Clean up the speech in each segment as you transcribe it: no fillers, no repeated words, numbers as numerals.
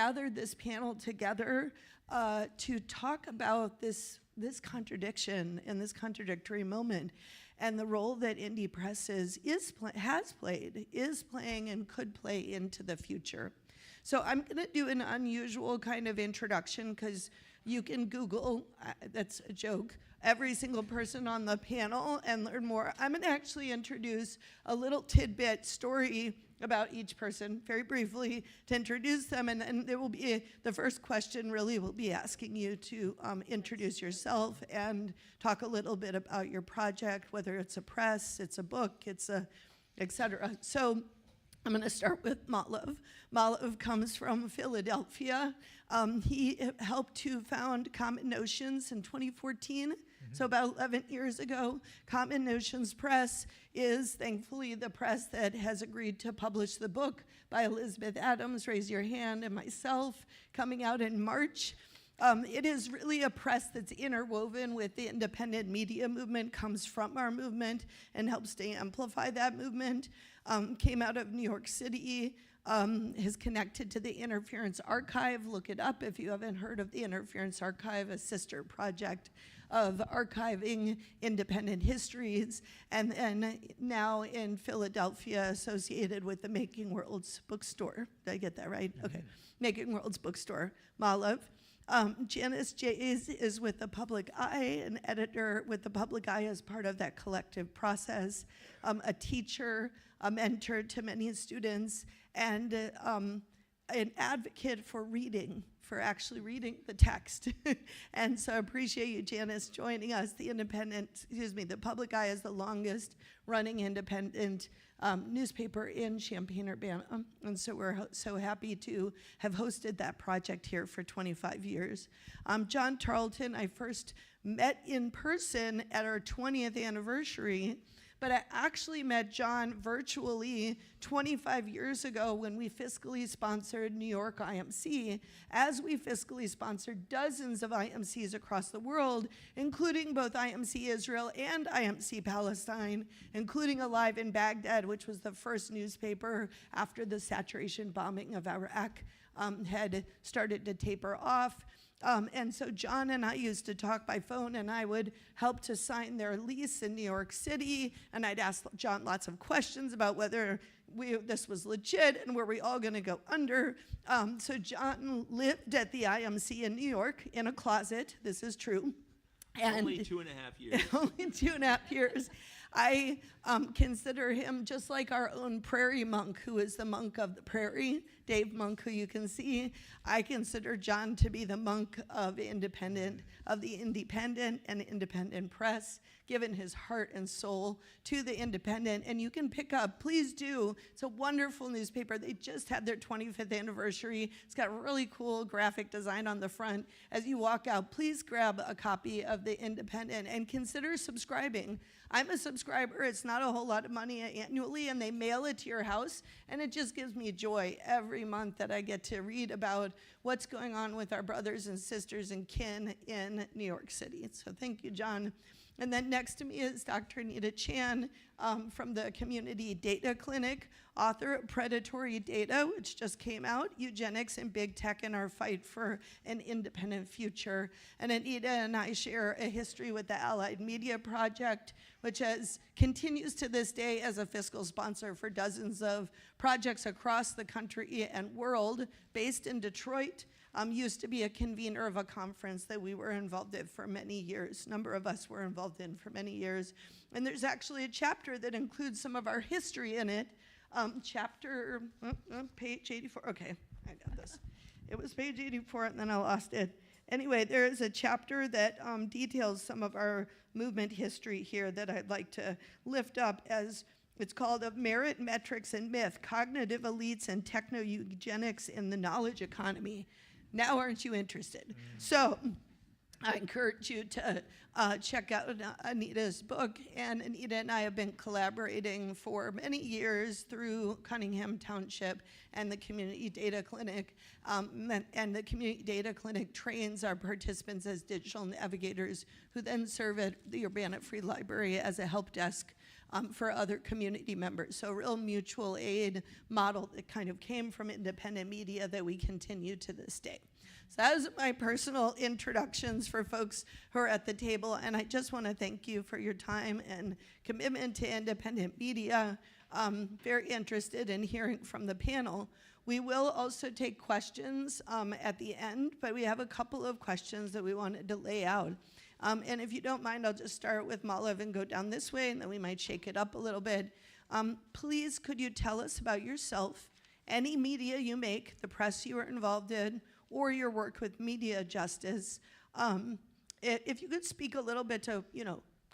gathered this panel together to talk about this contradiction and this contradictory moment, and the role that indie presses has played, is playing, and could play into the future. So I'm going to do an unusual kind of introduction, because you can Google, that's a joke, every single person on the panel and learn more. I'm going to actually introduce a little tidbit story about each person very briefly to introduce them, and there will be, the first question really will be asking you to introduce yourself and talk a little bit about your project, whether it's a press, it's a book, it's a, et cetera. So I'm going to start with Malav. Malav comes from Philadelphia. He helped to found Common Notions in 2014. So about 11 years ago. Common Notions Press is thankfully the press that has agreed to publish the book by Elizabeth Adams, Raise Your Hand, and myself, coming out in March. It is really a press that's interwoven with the independent media movement, comes from our movement, and helps to amplify that movement. Came out of New York City, is connected to the Interference Archive. Look it up if you haven't heard of the Interference Archive, a sister project of archiving independent histories, and then now in Philadelphia, associated with the Making Worlds bookstore. Did I get that right? Mm-hmm. Okay, Making Worlds bookstore, Malav. Janice is with the Public Eye, an editor with the Public Eye as part of that collective process, a teacher, a mentor to many students, and an advocate for reading, for actually reading the text. And so I appreciate you, Janice, joining us. The Public Eye is the longest running independent newspaper in Champaign, Urbana. And so we're so happy to have hosted that project here for 25 years. John Tarleton, I first met in person at our 20th anniversary, but I actually met John virtually 25 years ago when we fiscally sponsored New York IMC, as we fiscally sponsored dozens of IMCs across the world, including both IMC Israel and IMC Palestine, including Alive in Baghdad, which was the first newspaper after the saturation bombing of Iraq had started to taper off. And so John and I used to talk by phone, and I would help to sign their lease in New York City, and I'd ask John lots of questions about whether this was legit and were we all going to go under. So John lived at the IMC in New York in a closet. This is true. And only 2.5 years. Only 2.5 years. I consider him just like our own prairie monk, who is the monk of the prairie, Dave Monk, who you can see. I consider John to be the monk of the Indypendent and Independent Press, given his heart and soul to the Independent. And you can pick up, please do. It's a wonderful newspaper. They just had their 25th anniversary. It's got really cool graphic design on the front. As you walk out, please grab a copy of the Independent and consider subscribing. I'm a subscriber. It's not a whole lot of money annually, and they mail it to your house, and it just gives me joy every month that I get to read about what's going on with our brothers and sisters and kin in New York City. So thank you, John. And then next to me is Dr. Anita Chan from the Community Data Clinic, author of Predatory Data, which just came out, Eugenics and Big Tech in Our Fight for an Independent Future. And Anita and I share a history with the Allied Media Project, which continues to this day as a fiscal sponsor for dozens of projects across the country and world, based in Detroit. Used to be a convener of a conference that we were involved in for many years. A number of us were involved in for many years. And there's actually a chapter that includes some of our history in it. Page 84. Okay, I got this. It was page 84, and then I lost it. Anyway, there is a chapter that details some of our movement history here that I'd like to lift up as it's called Of Merit, Metrics, and Myth, Cognitive Elites and Techno-Eugenics in the Knowledge Economy. Now, aren't you interested? So I encourage you to check out Anita's book. And Anita and I have been collaborating for many years through Cunningham Township and the Community Data Clinic. And the Community Data Clinic trains our participants as digital navigators, who then serve at the Urbana Free Library as a help desk for other community members. So a real mutual aid model that kind of came from independent media that we continue to this day. So that was my personal introductions for folks who are at the table, and I just want to thank you for your time and commitment to independent media. Very interested in hearing from the panel. We will also take questions at the end, but we have a couple of questions that we wanted to lay out. And if you don't mind, I'll just start with Malav and go down this way, and then we might shake it up a little bit. Please, could you tell us about yourself, any media you make, the press you are involved in, or your work with media justice? If you could speak a little bit to,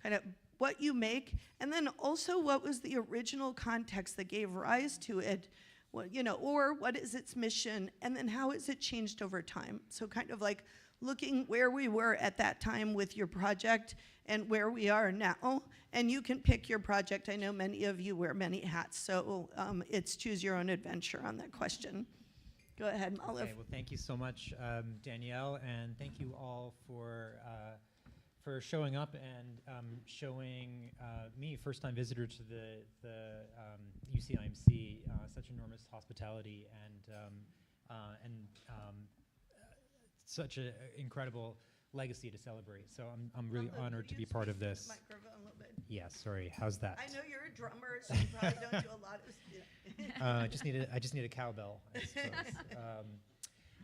kind of what you make, and then also what was the original context that gave rise to it, or what is its mission, and then how has it changed over time? So kind of like looking where we were at that time with your project and where we are now. And you can pick your project. I know many of you wear many hats, so it's choose your own adventure on that question. Go ahead, Malav. Okay, well, thank you so much, Danielle, and thank you all for showing up and showing me, first-time visitor to the UCIMC, such enormous hospitality and such an incredible legacy to celebrate. So I'm really honored to be part of this. Microphone a little bit. Yeah, sorry. How's that? I know you're a drummer, so you probably don't do a lot of. I just need a cowbell, I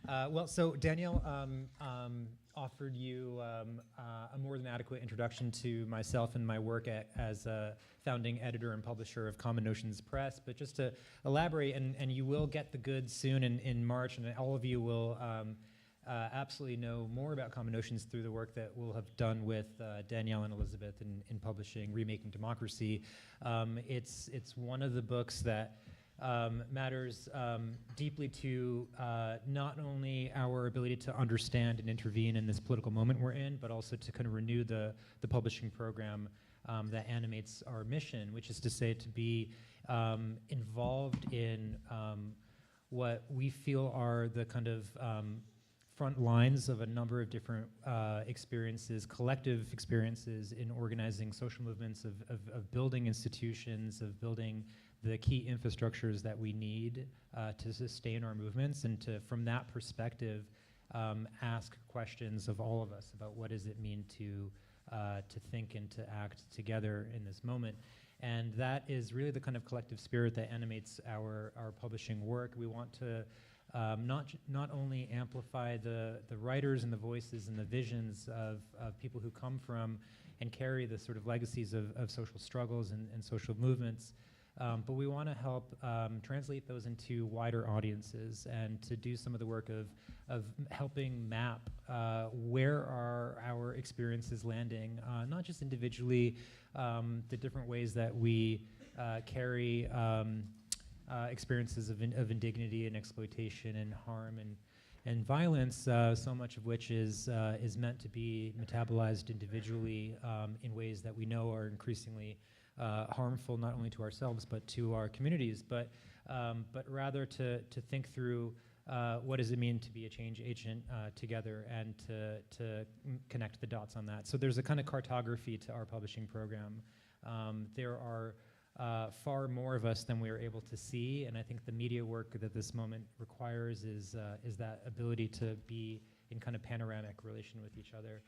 suppose. Well, so Danielle offered you a more than adequate introduction to myself and my work as a founding editor and publisher of Common Notions Press. But just to elaborate, and you will get the goods soon in March, and all of you will absolutely know more about Common Notions through the work that we'll have done with Danielle and Elizabeth in publishing Remaking Democracy. It's one of the books that matters deeply to not only our ability to understand and intervene in this political moment we're in, but also to kind of renew the publishing program that animates our mission, which is to say to be involved in what we feel are the kind of front lines of a number of different experiences, collective experiences in organizing social movements, of building institutions, of building the key infrastructures that we need to sustain our movements, and to, from that perspective, ask questions of all of us about what does it mean to think and to act together in this moment. And that is really the kind of collective spirit that animates our publishing work. We want to not only amplify the writers and the voices and the visions of people who come from and carry the sort of legacies of social struggles and social movements, but we want to help translate those into wider audiences and to do some of the work of helping map where are our experiences landing, not just individually, the different ways that we carry experiences of indignity and exploitation and harm and violence, so much of which is meant to be metabolized individually in ways that we know are increasingly harmful not only to ourselves but to our communities, but rather to think through what does it mean to be a change agent together, and to connect the dots on that. So there's a kind of cartography to our publishing program. There are far more of us than we are able to see, and I think the media work that this moment requires is that ability to be in kind of panoramic relation with each other.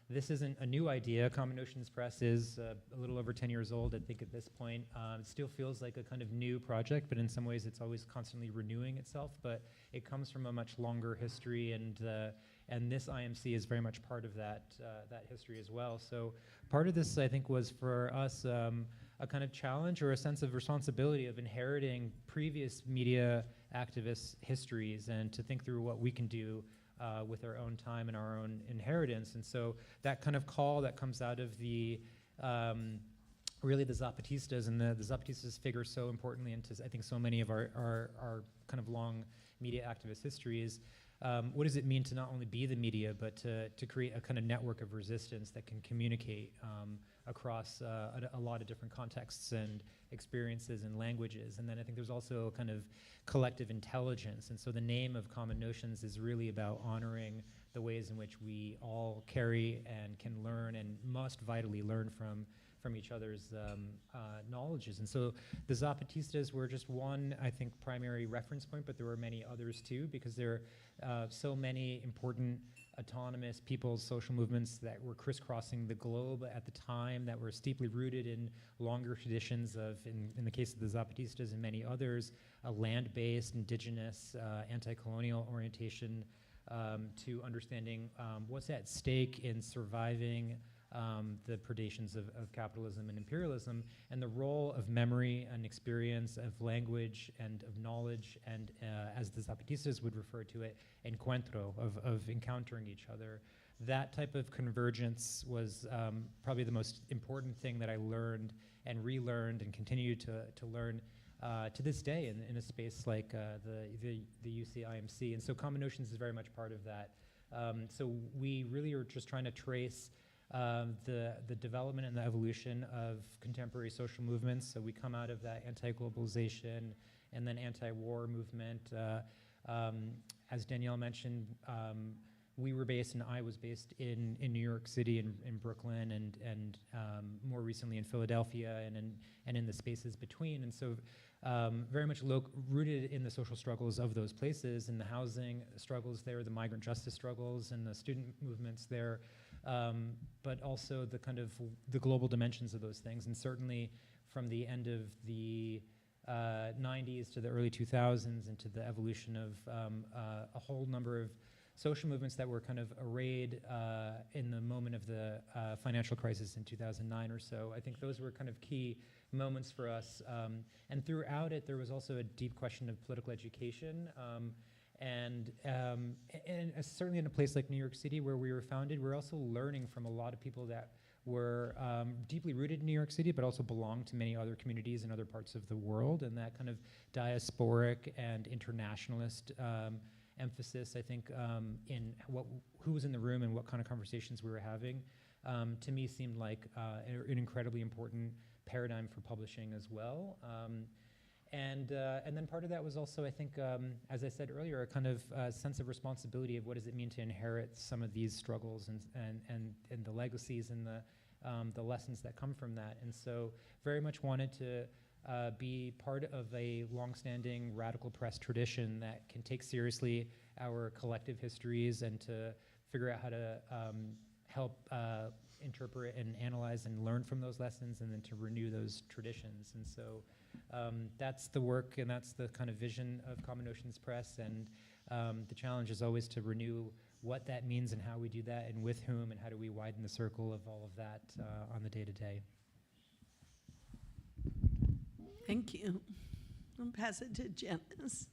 This isn't a new idea. Common Notions Press is a little over 10 years old, I think, at this point. It still feels like a kind of new project, but in some ways it's always constantly renewing itself. But it comes from a much longer history, and this IMC is very much part of that history as well. So part of this, I think, was for us a kind of challenge or a sense of responsibility of inheriting previous media activist histories, and to think through what we can do with our own time and our own inheritance. And so that kind of call that comes out of the really the Zapatistas, and the Zapatistas figure so importantly into, I think, so many of our kind of long media activist histories. What does it mean to not only be the media, but to create a kind of network of resistance that can communicate across a lot of different contexts and experiences and languages? And then I think there's also a kind of collective intelligence. And so the name of Common Notions is really about honoring the ways in which we all carry and can learn and must vitally learn from from each other's knowledges. And so the Zapatistas were just one, I think, primary reference point, but there were many others too, because there are so many important autonomous people's social movements that were crisscrossing the globe at the time, that were steeply rooted in longer traditions of, in the case of the Zapatistas and many others, a land-based, indigenous, anti-colonial orientation to understanding what's at stake in surviving the predations of capitalism and imperialism, and the role of memory and experience, of language and of knowledge, and as the Zapatistas would refer to it, encuentro, of encountering each other. That type of convergence was probably the most important thing that I learned and relearned and continue to learn to this day in a space like the UCIMC. And so Common Notions is very much part of that. So we really are just trying to trace the development and the evolution of contemporary social movements. So we come out of that anti-globalization and then anti-war movement. As Danielle mentioned, we were based, and I was based in New York City, in Brooklyn, and more recently in Philadelphia, and in the spaces between. And so very much rooted in the social struggles of those places, and the housing struggles there, the migrant justice struggles, and the student movements there, but also the kind of the global dimensions of those things. And certainly from the end of the 90s to the early 2000s, into the evolution of a whole number of social movements that were kind of arrayed in the moment of the financial crisis in 2009 or so. I think those were kind of key moments for us. And throughout it, there was also a deep question of political education. And certainly in a place like New York City, where we were founded, we're also learning from a lot of people that were deeply rooted in New York City, but also belonged to many other communities in other parts of the world. And that kind of diasporic and internationalist emphasis, I think, in who was in the room and what kind of conversations we were having, to me seemed like an incredibly important paradigm for publishing as well. And then part of that was also, I think, as I said earlier, a kind of sense of responsibility of what does it mean to inherit some of these struggles and the legacies and the lessons that come from that. And so very much wanted to be part of a longstanding radical press tradition that can take seriously our collective histories and to figure out how to help interpret and analyze and learn from those lessons, and then to renew those traditions. And so that's the work, and that's the kind of vision of Common Notions Press. And the challenge is always to renew what that means and how we do that and with whom, and how do we widen the circle of all of that on the day-to-day. Thank you. I'll pass it to Janice.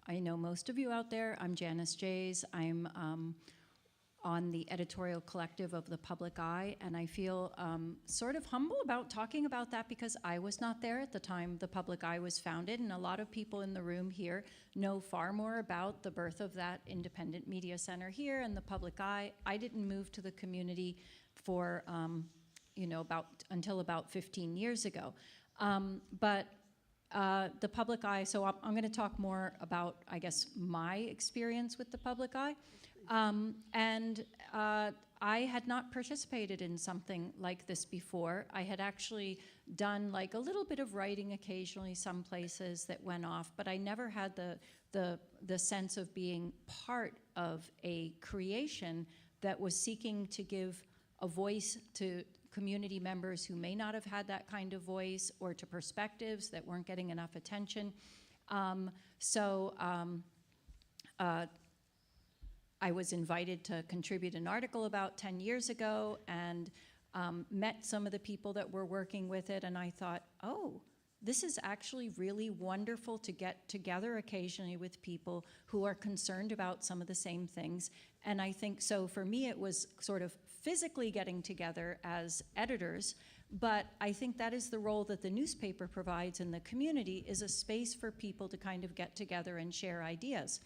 I know most of you out there. I'm Janice Jays. I'm on the editorial collective of The Public Eye, and I feel sort of humble about talking about that because I was not there at the time The Public Eye was founded, and a lot of people in the room here know far more about the birth of that independent media center here and The Public Eye. I didn't move to the community for until about 15 years ago. The Public Eye, so I'm going to talk more about, I guess, my experience with The Public Eye. I had not participated in something like this before. I had actually done like a little bit of writing occasionally, some places that went off, but I never had the sense of being part of a creation that was seeking to give a voice to community members who may not have had that kind of voice, or to perspectives that weren't getting enough attention. I was invited to contribute an article about 10 years ago, and met some of the people that were working with it, and I thought, oh, this is actually really wonderful to get together occasionally with people who are concerned about some of the same things. And I think, so for me, it was sort of physically getting together as editors, but I think that is the role that the newspaper provides in the community, is a space for people to kind of get together and share ideas.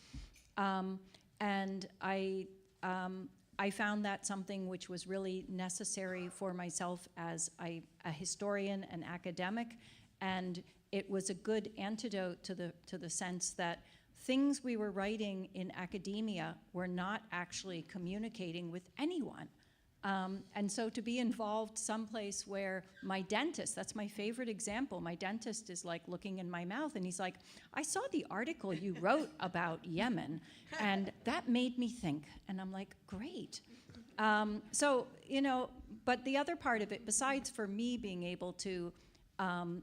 And I found that something which was really necessary for myself as a historian and academic, and it was a good antidote to the sense that things we were writing in academia were not actually communicating with anyone. And so to be involved someplace where my dentist, that's my favorite example, my dentist is like looking in my mouth and he's like, I saw the article you wrote about Yemen and that made me think. And I'm like, great. So, you know, but the other part of it, besides for me being able to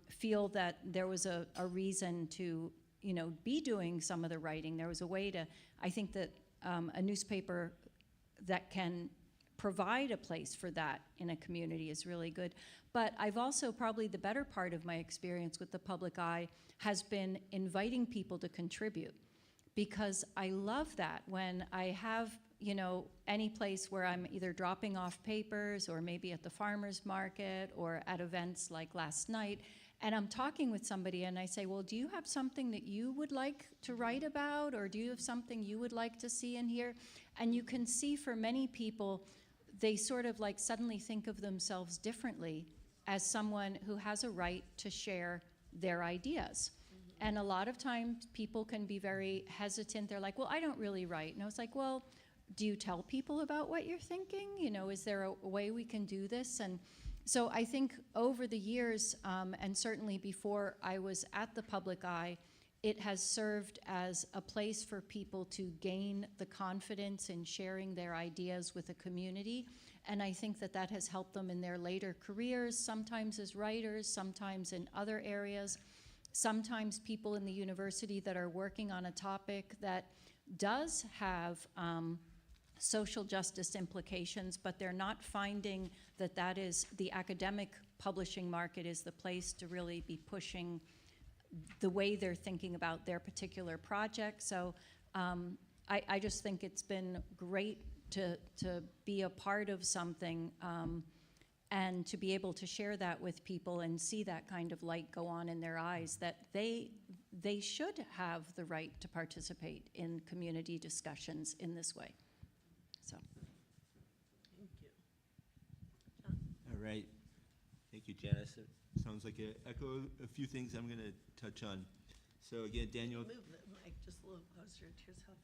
feel that there was a reason to, you know, be doing some of the writing, there was a way to, I think that a newspaper that can provide a place for that in a community is really good. But I've also, probably the better part of my experience with the public eye has been inviting people to contribute, because I love that when I have, you know, any place where I'm either dropping off papers or maybe at the farmer's market or at events like last night, and I'm talking with somebody and I say, well, do you have something that you would like to write about, or do you have something you would like to see in here? And you can see for many people, they sort of like suddenly think of themselves differently as someone who has a right to share their ideas. And a lot of times people can be very hesitant. They're like, well, I don't really write. And I was like, well, do you tell people about what you're thinking? You know, is there a way we can do this? And so I think over the years, and certainly before I was at the public eye, it has served as a place for people to gain the confidence in sharing their ideas with a community. And I think that that has helped them in their later careers, sometimes as writers, sometimes in other areas, sometimes people in the university that are working on a topic that does have social justice implications, but they're not finding that that is the academic publishing market is the place to really be pushing the way they're thinking about their particular project. So I just think it's been great to be a part of something and to be able to share that with people and see that kind of light go on in their eyes, that they should have the right to participate in community discussions in this way. So. Thank you. All right. Thank you, Janice. It sounds like it echo a few things I'm going to touch on. So again, Danielle. Move the mic just a little closer to yourself.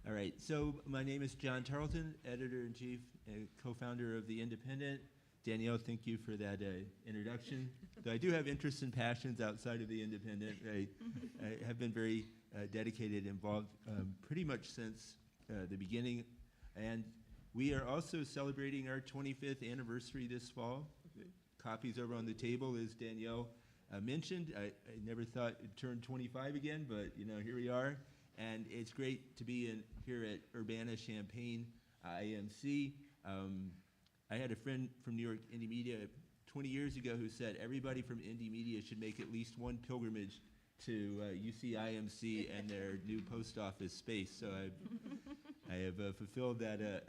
All right, so my name is John Tarleton, editor-in-chief and co-founder of the Indypendent. Danielle, thank you for that introduction. Though I do have interests and passions outside of the Indypendent. I have been very dedicated, involved pretty much since the beginning. And we are also celebrating our 25th anniversary this fall. Copies over on the table, as Danielle mentioned. I never thought it'd turn 25 again, but you know, here we are. And it's great to be here at Urbana-Champaign IMC. I had a friend from New York Indie Media 20 years ago who said everybody from Indie Media should make at least one pilgrimage to UC IMC and their new post office space. So I have fulfilled that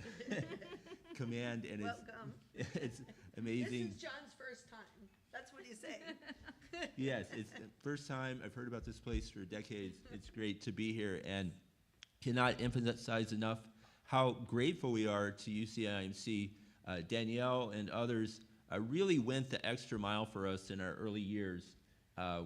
command, and Welcome. it's amazing. This is John's first time. That's what he's saying. Yes, it's the first time I've heard about this place for decades. It's great to be here, and cannot emphasize enough how grateful we are to UCIMC. Danielle and others really went the extra mile for us in our early years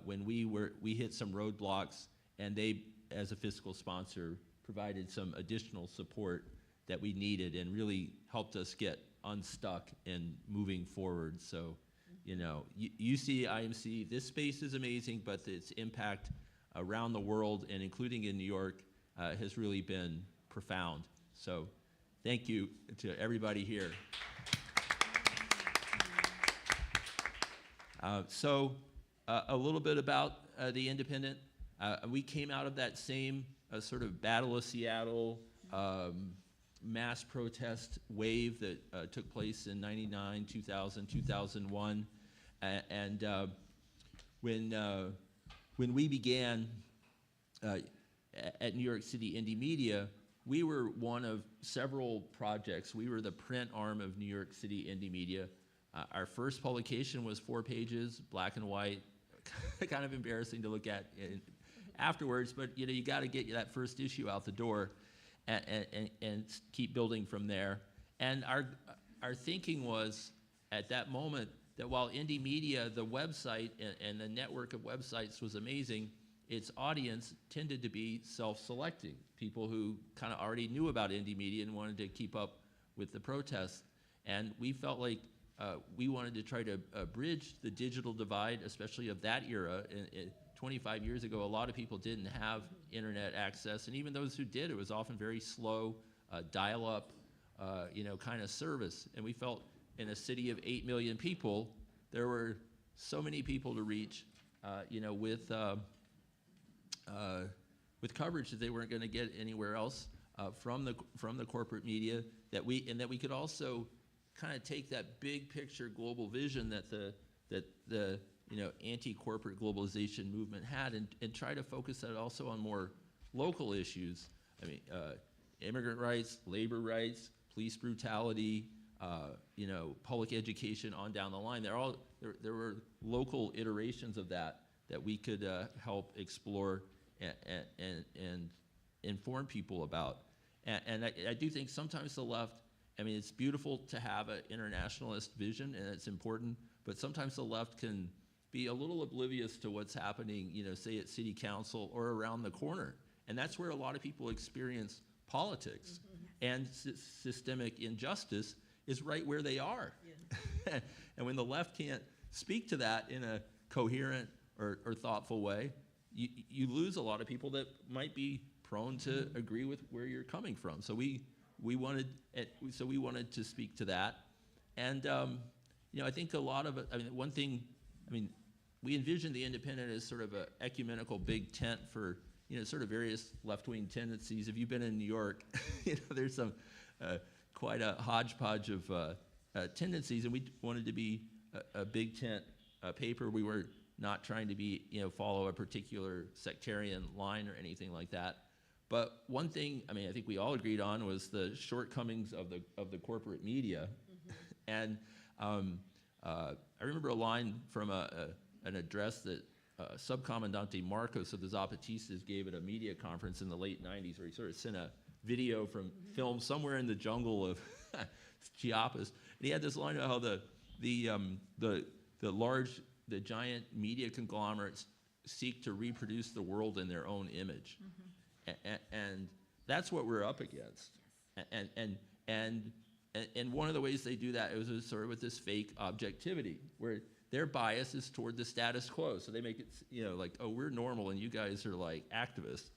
when we hit some roadblocks, and they, as a fiscal sponsor, provided some additional support that we needed and really helped us get unstuck and moving forward. So, you know, UCIMC, this space is amazing, but its impact around the world and including in New York has really been profound. So thank you to everybody here. A little bit about the Indypendent. We came out of that same sort of Battle of Seattle mass protest wave that took place in 99, 2000, 2001. And when we began at New York City Indie Media, we were one of several projects. We were the print arm of New York City Indie Media. Our first publication was 4 pages, black and white, kind of embarrassing to look at afterwards, but you got to get that first issue out the door and keep building from there. And our thinking was at that moment that while Indie Media, the website and the network of websites was amazing, its audience tended to be self-selecting, people who kind of already knew about Indie Media and wanted to keep up with the protests. And we felt like we wanted to try to bridge the digital divide, especially of that era. 25 years ago, a lot of people didn't have internet access, and even those who did, it was often very slow, dial-up, kind of service. And we felt in a city of 8 million people, there were so many people to reach, with coverage that they weren't going to get anywhere else from the corporate media. That we could also kind of take that big picture global vision that the anti-corporate globalization movement had, and try to focus that also on more local issues. I mean, immigrant rights, labor rights, police brutality, public education, on down the line. There were local iterations of that we could help explore and inform people about. And I do think sometimes the left, I mean, it's beautiful to have an internationalist vision, and it's important, but sometimes the left can be a little oblivious to what's happening, say at city council or around the corner. And that's where a lot of people experience politics. And systemic injustice is right where they are. Yeah. And when the left can't speak to that in a coherent or thoughtful way, you lose a lot of people that might be prone to agree with where you're coming from. So we wanted to speak to that. And I think a lot of it, one thing, we envisioned the Indypendent as sort of an ecumenical big tent for sort of various left-wing tendencies. If you've been in New York, there's some quite a hodgepodge of tendencies, and we wanted to be a big tent paper. We were not trying to be follow a particular sectarian line or anything like that. But one thing, I think we all agreed on was the shortcomings of the corporate media. And I remember a line from an address that Subcomandante Marcos of the Zapatistas gave at a media conference in the late 90s, where he sort of sent a video from film somewhere in the jungle of Chiapas. And he had this line about how the giant media conglomerates seek to reproduce the world in their own image. And that's what we're up against. And one of the ways they do that is sort of with this fake objectivity, where their bias is toward the status quo. So they make it, like, oh, we're normal and you guys are like activists.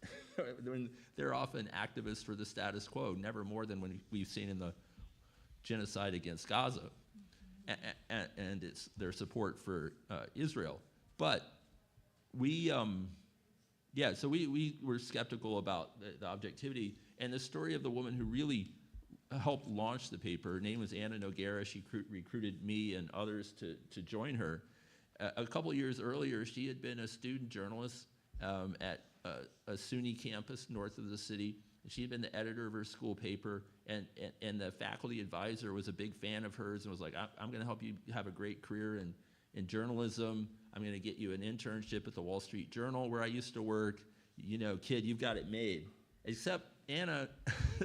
When they're often activists for the status quo, never more than when we've seen in the genocide against Gaza, and it's their support for Israel. But we were skeptical about the objectivity. And the story of the woman who really helped launch the paper, her name was Anna Noguera. She recruited me and others to join her. A couple years earlier, she had been a student journalist at a SUNY campus north of the city. She had been the editor of her school paper, and the faculty advisor was a big fan of hers and was like, I'm going to help you have a great career in journalism. I'm going to get you an internship at the Wall Street Journal, where I used to work. Kid, you've got it made. Except Anna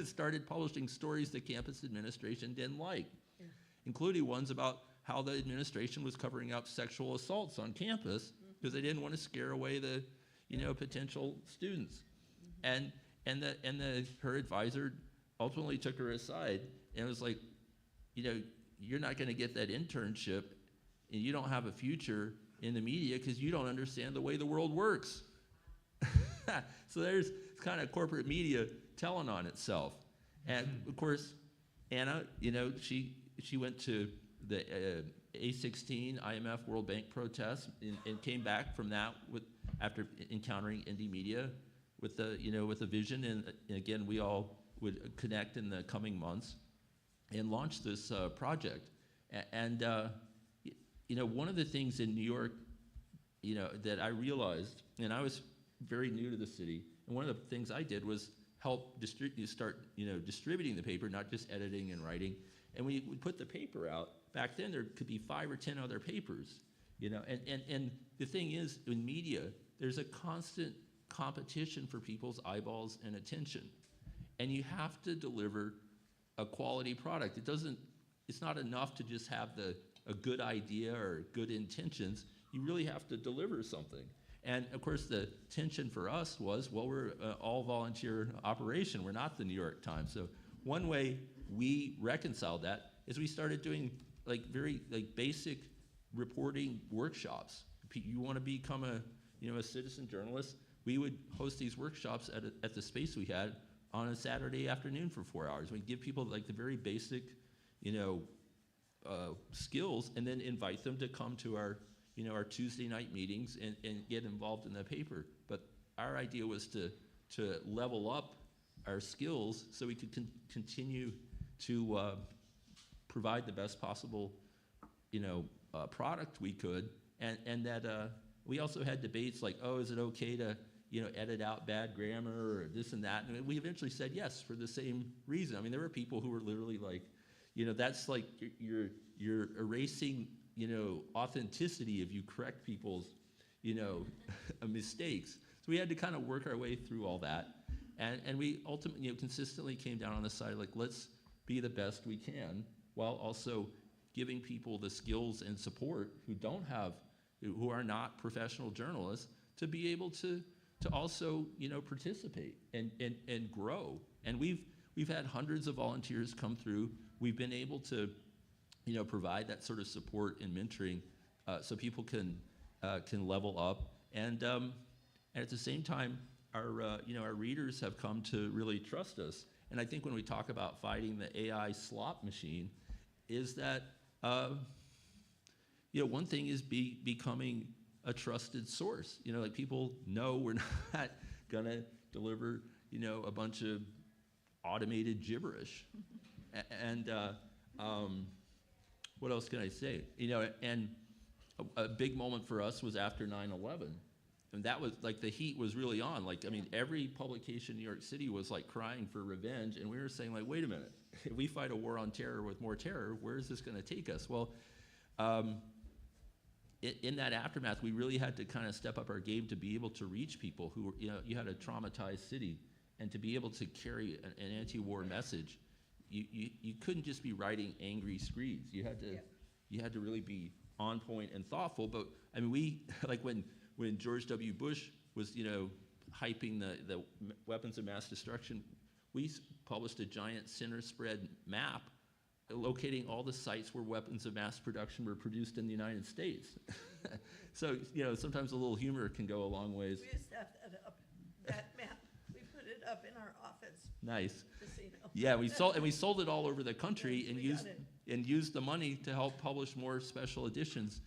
started publishing stories the campus administration didn't like, including ones about how the administration was covering up sexual assaults on campus because they didn't want to scare away the, potential students. And her advisor ultimately took her aside and was like, you're not going to get that internship, and you don't have a future in the media because you don't understand the way the world works. So there's kind of corporate media telling on itself. And of course, Anna, she went to the A16 IMF World Bank protests and came back from that after encountering Indie Media with a vision. And again, we all would connect in the coming months and launch this project. And one of the things in New York, that I realized, and I was very new to the city, and one of the things I did was help start distributing the paper, not just editing and writing. And we put the paper out. Back then, there could be 5 or 10 other papers, And the thing is, in media, there's a constant competition for people's eyeballs and attention, and you have to deliver a quality product. It's not enough to just have a good idea or good intentions. You really have to deliver something. And of course, the tension for us was, well, we're an all-volunteer operation. We're not the New York Times. So one way we reconciled that is we started doing very basic reporting workshops. You want to become a citizen journalist? We would host these workshops at the space we had on a Saturday afternoon for 4 hours. We'd give people the very basic, skills, and then invite them to come to our Tuesday night meetings and get involved in the paper. But our idea was to level up our skills so we could continue to provide the best possible, product we could, and that we also had debates like, oh, is it okay to edit out bad grammar or this and that? And we eventually said yes for the same reason. I mean, there were people who were literally like, that's like you're erasing authenticity if you correct people's mistakes. So we had to kind of work our way through all that, and we ultimately consistently came down on the side like, let's be the best we can, while also giving people the skills and support who are not professional journalists to be able to also participate and grow. And we've had hundreds of volunteers come through. We've been able to provide that sort of support and mentoring so people can level up. And at the same time, our readers have come to really trust us. And I think when we talk about fighting the AI slop machine, is that one thing is becoming a trusted source. People know we're not gonna deliver a bunch of automated gibberish. And what else can I say? And a big moment for us was after 9/11. And that was the heat was really on. Every publication in New York City was crying for revenge, and we were saying wait a minute, if we fight a war on terror with more terror, where is this gonna take us? Well, in that aftermath, we really had to kind of step up our game to be able to reach people who were, you had a traumatized city, and to be able to carry an anti-war message, you couldn't just be writing angry screeds. You had to really be on point and thoughtful. But we when George W. Bush was hyping the weapons of mass destruction, we published a giant center spread map locating all the sites where weapons of mass production were produced in the United States. So sometimes a little humor can go a long ways. We used to have that up, that map. We put it up in our office. Nice. Just so you know. Yeah, we sold it all over the country, and used the money to help publish more special editions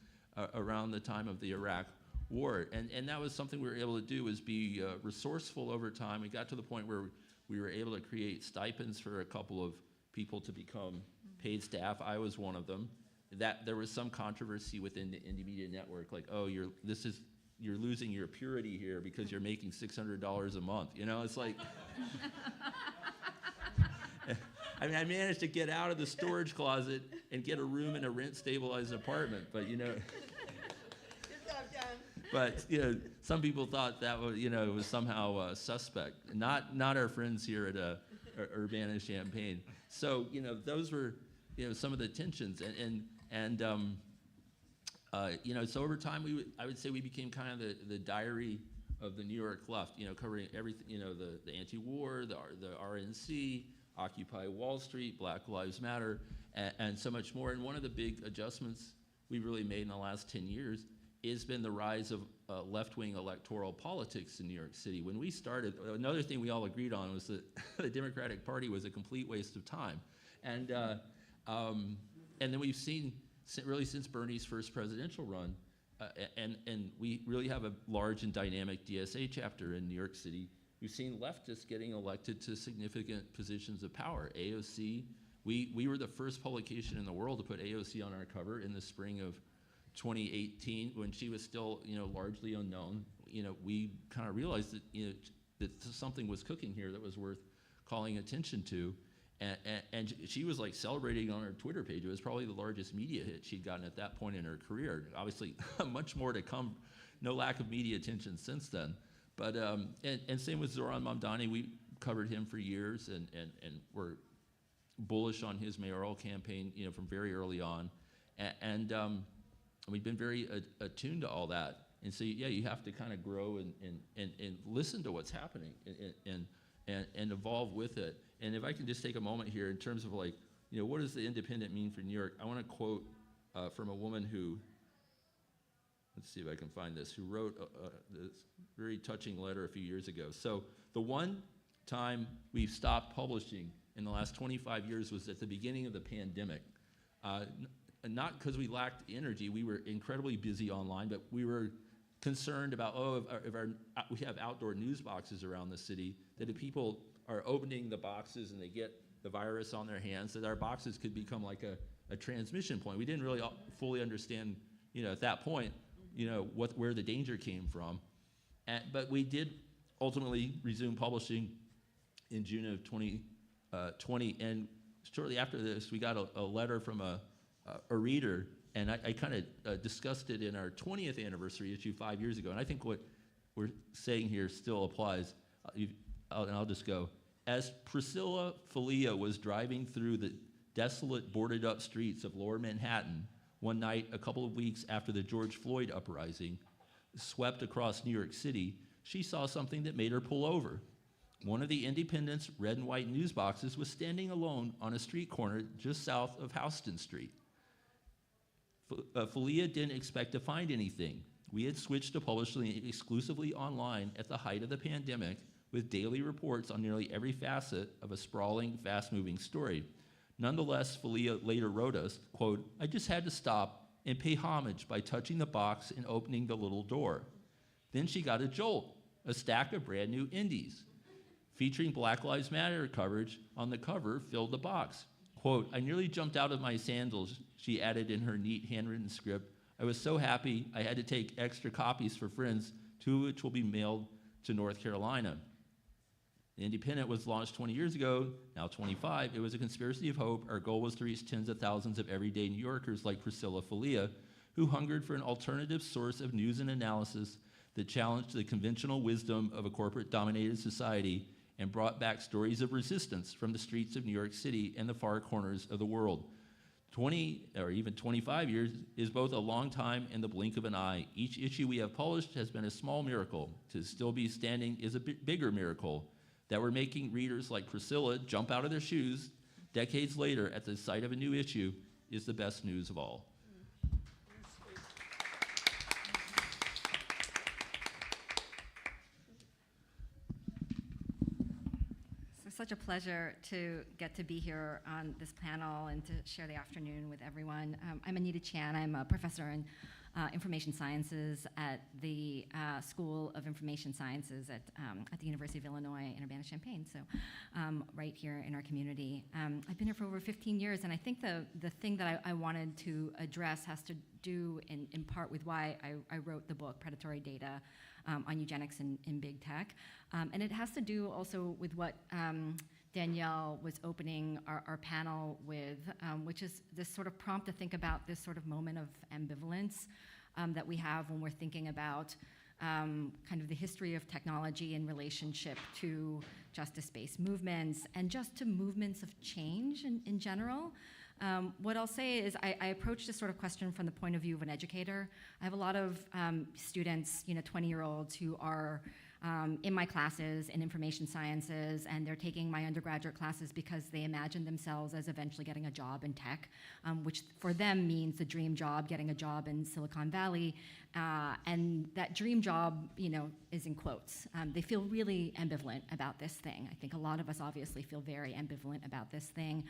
around the time of the Iraq War. And that was something we were able to do, was be resourceful over time. We got to the point where we were able to create stipends for a couple of people to become paid staff. I was one of them. That there was some controversy within the Indie Media Network, like, oh, you're losing your purity here because you're making $600 a month. It's like, I managed to get out of the storage closet and get a room in a rent-stabilized apartment, but Good job, John. But some people thought that was it was somehow suspect. Not our friends here at Urbana-Champaign. So those were some of the tensions, and so over time I would say we became kind of the diary of the New York left. Covering everything. The anti-war, the RNC, Occupy Wall Street, Black Lives Matter, and so much more. And one of the big adjustments we've really made in the last 10 years has been the rise of left-wing electoral politics in New York City. When we started, another thing we all agreed on was that the Democratic Party was a complete waste of time. And then we've seen, really since Bernie's first presidential run, and we really have a large and dynamic DSA chapter in New York City, we've seen leftists getting elected to significant positions of power. AOC, we were the first publication in the world to put AOC on our cover in the spring of 2018, when she was still largely unknown. We kind of realized that that something was cooking here that was worth calling attention to. And she was like celebrating on her Twitter page. It was probably the largest media hit she'd gotten at that point in her career. Obviously, much more to come. No lack of media attention since then. But and same with Zoran Mamdani. We covered him for years and were bullish on his mayoral campaign, from very early on. And we've been very attuned to all that. And so, yeah, you have to kind of grow and listen to what's happening and evolve with it. And if I can just take a moment here in terms of like, what does the Independent mean for New York? I want to quote from a woman who, let's see if I can find this, who wrote this very touching letter a few years ago. So the one time we've stopped publishing in the last 25 years was at the beginning of the pandemic. Not because we lacked energy, we were incredibly busy online, but we were concerned about, if we have outdoor news boxes around the city, that if people are opening the boxes and they get the virus on their hands, that our boxes could become like a transmission point. We didn't really fully understand, at that point, where the danger came from. But we did ultimately resume publishing in June of 2020, and shortly after this, we got a letter from a reader, and I kind of discussed it in our 20th anniversary issue 5 years ago, and I think what we're saying here still applies. I'll just go. As Priscilla Falia was driving through the desolate, boarded-up streets of Lower Manhattan one night a couple of weeks after the George Floyd uprising swept across New York City, she saw something that made her pull over. One of the Independent's red and white news boxes was standing alone on a street corner just south of Houston Street. Falia didn't expect to find anything. We had switched to publishing exclusively online at the height of the pandemic, with daily reports on nearly every facet of a sprawling, fast-moving story. Nonetheless, Falia later wrote us, quote, "I just had to stop and pay homage by touching the box and opening the little door. Then she got a jolt, a stack of brand new indies. Featuring Black Lives Matter coverage on the cover filled the box. Quote, I nearly jumped out of my sandals," she added in her neat handwritten script. "I was so happy I had to take extra copies for friends, 2 of which will be mailed to North Carolina." The Independent was launched 20 years ago, now 25. It was a conspiracy of hope. Our goal was to reach tens of thousands of everyday New Yorkers like Priscilla Falia, who hungered for an alternative source of news and analysis that challenged the conventional wisdom of a corporate-dominated society and brought back stories of resistance from the streets of New York City and the far corners of the world. 20 or even 25 years is both a long time and the blink of an eye. Each issue we have published has been a small miracle. To still be standing is a bigger miracle. That we're making readers like Priscilla jump out of their shoes decades later at the sight of a new issue is the best news of all. Such a pleasure to get to be here on this panel and to share the afternoon with everyone. I'm Anita Chan. I'm a professor in information sciences at the School of Information Sciences at the University of Illinois in Urbana-Champaign, so right here in our community. I've been here for over 15 years, and I think the thing that I wanted to address has to do in part with why I wrote the book, Predatory Data, on Eugenics in Big Tech. And it has to do also with what Danielle was opening our panel with, which is this sort of prompt to think about this sort of moment of ambivalence that we have when we're thinking about kind of the history of technology in relationship to justice-based movements and just to movements of change in general. What I'll say is I approach this sort of question from the point of view of an educator. I have a lot of students, 20-year-olds who are in my classes in information sciences, and they're taking my undergraduate classes because they imagine themselves as eventually getting a job in tech, which for them means the dream job, getting a job in Silicon Valley. And that dream job, is in quotes. They feel really ambivalent about this thing. I think a lot of us obviously feel very ambivalent about this thing.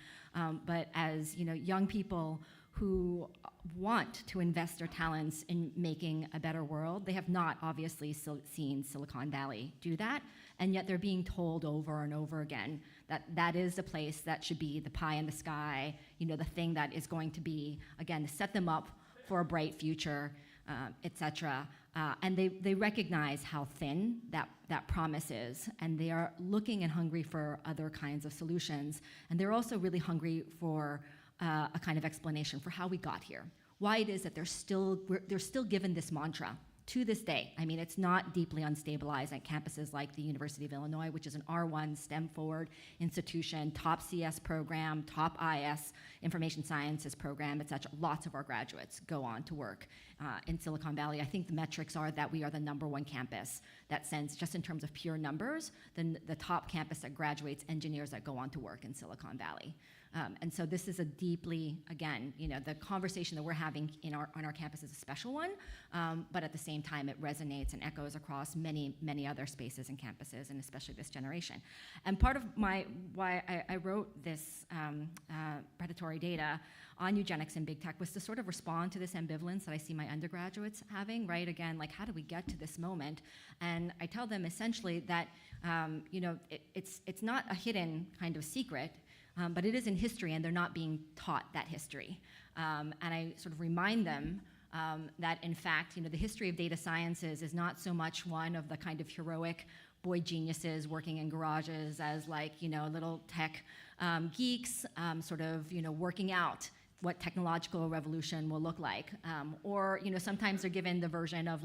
But as young people who want to invest their talents in making a better world, they have not obviously seen Silicon Valley do that, and yet they're being told over and over again that that is the place that should be the pie in the sky, the thing that is going to be, again, set them up for a bright future. et cetera. And they recognize how thin that promise is, and they are looking and hungry for other kinds of solutions. And they're also really hungry for a kind of explanation for how we got here, why it is that they're still given this mantra to this day. I mean, it's not deeply unstabilized at campuses like the University of Illinois, which is an R1 STEM forward institution, top CS program, top IS information sciences program, et cetera. Lots of our graduates go on to work in Silicon Valley. I think the metrics are that we are the #1 campus that sends, just in terms of pure numbers, the top campus that graduates engineers that go on to work in Silicon Valley. And so this is a deeply, again, the conversation that we're having on our campus is a special one, but at the same time it resonates and echoes across many, many other spaces and campuses, and especially this generation. And part of why I wrote this predatory data on eugenics and big tech was to sort of respond to this ambivalence that I see my undergraduates having, right? Again, like, how do we get to this moment? And I tell them essentially that, it's not a hidden kind of secret, but it is in history, and they're not being taught that history. And I sort of remind them that, in fact, the history of data sciences is not so much one of the kind of heroic boy geniuses working in garages as little tech geeks, sort of working out what technological revolution will look like. Or sometimes they're given the version of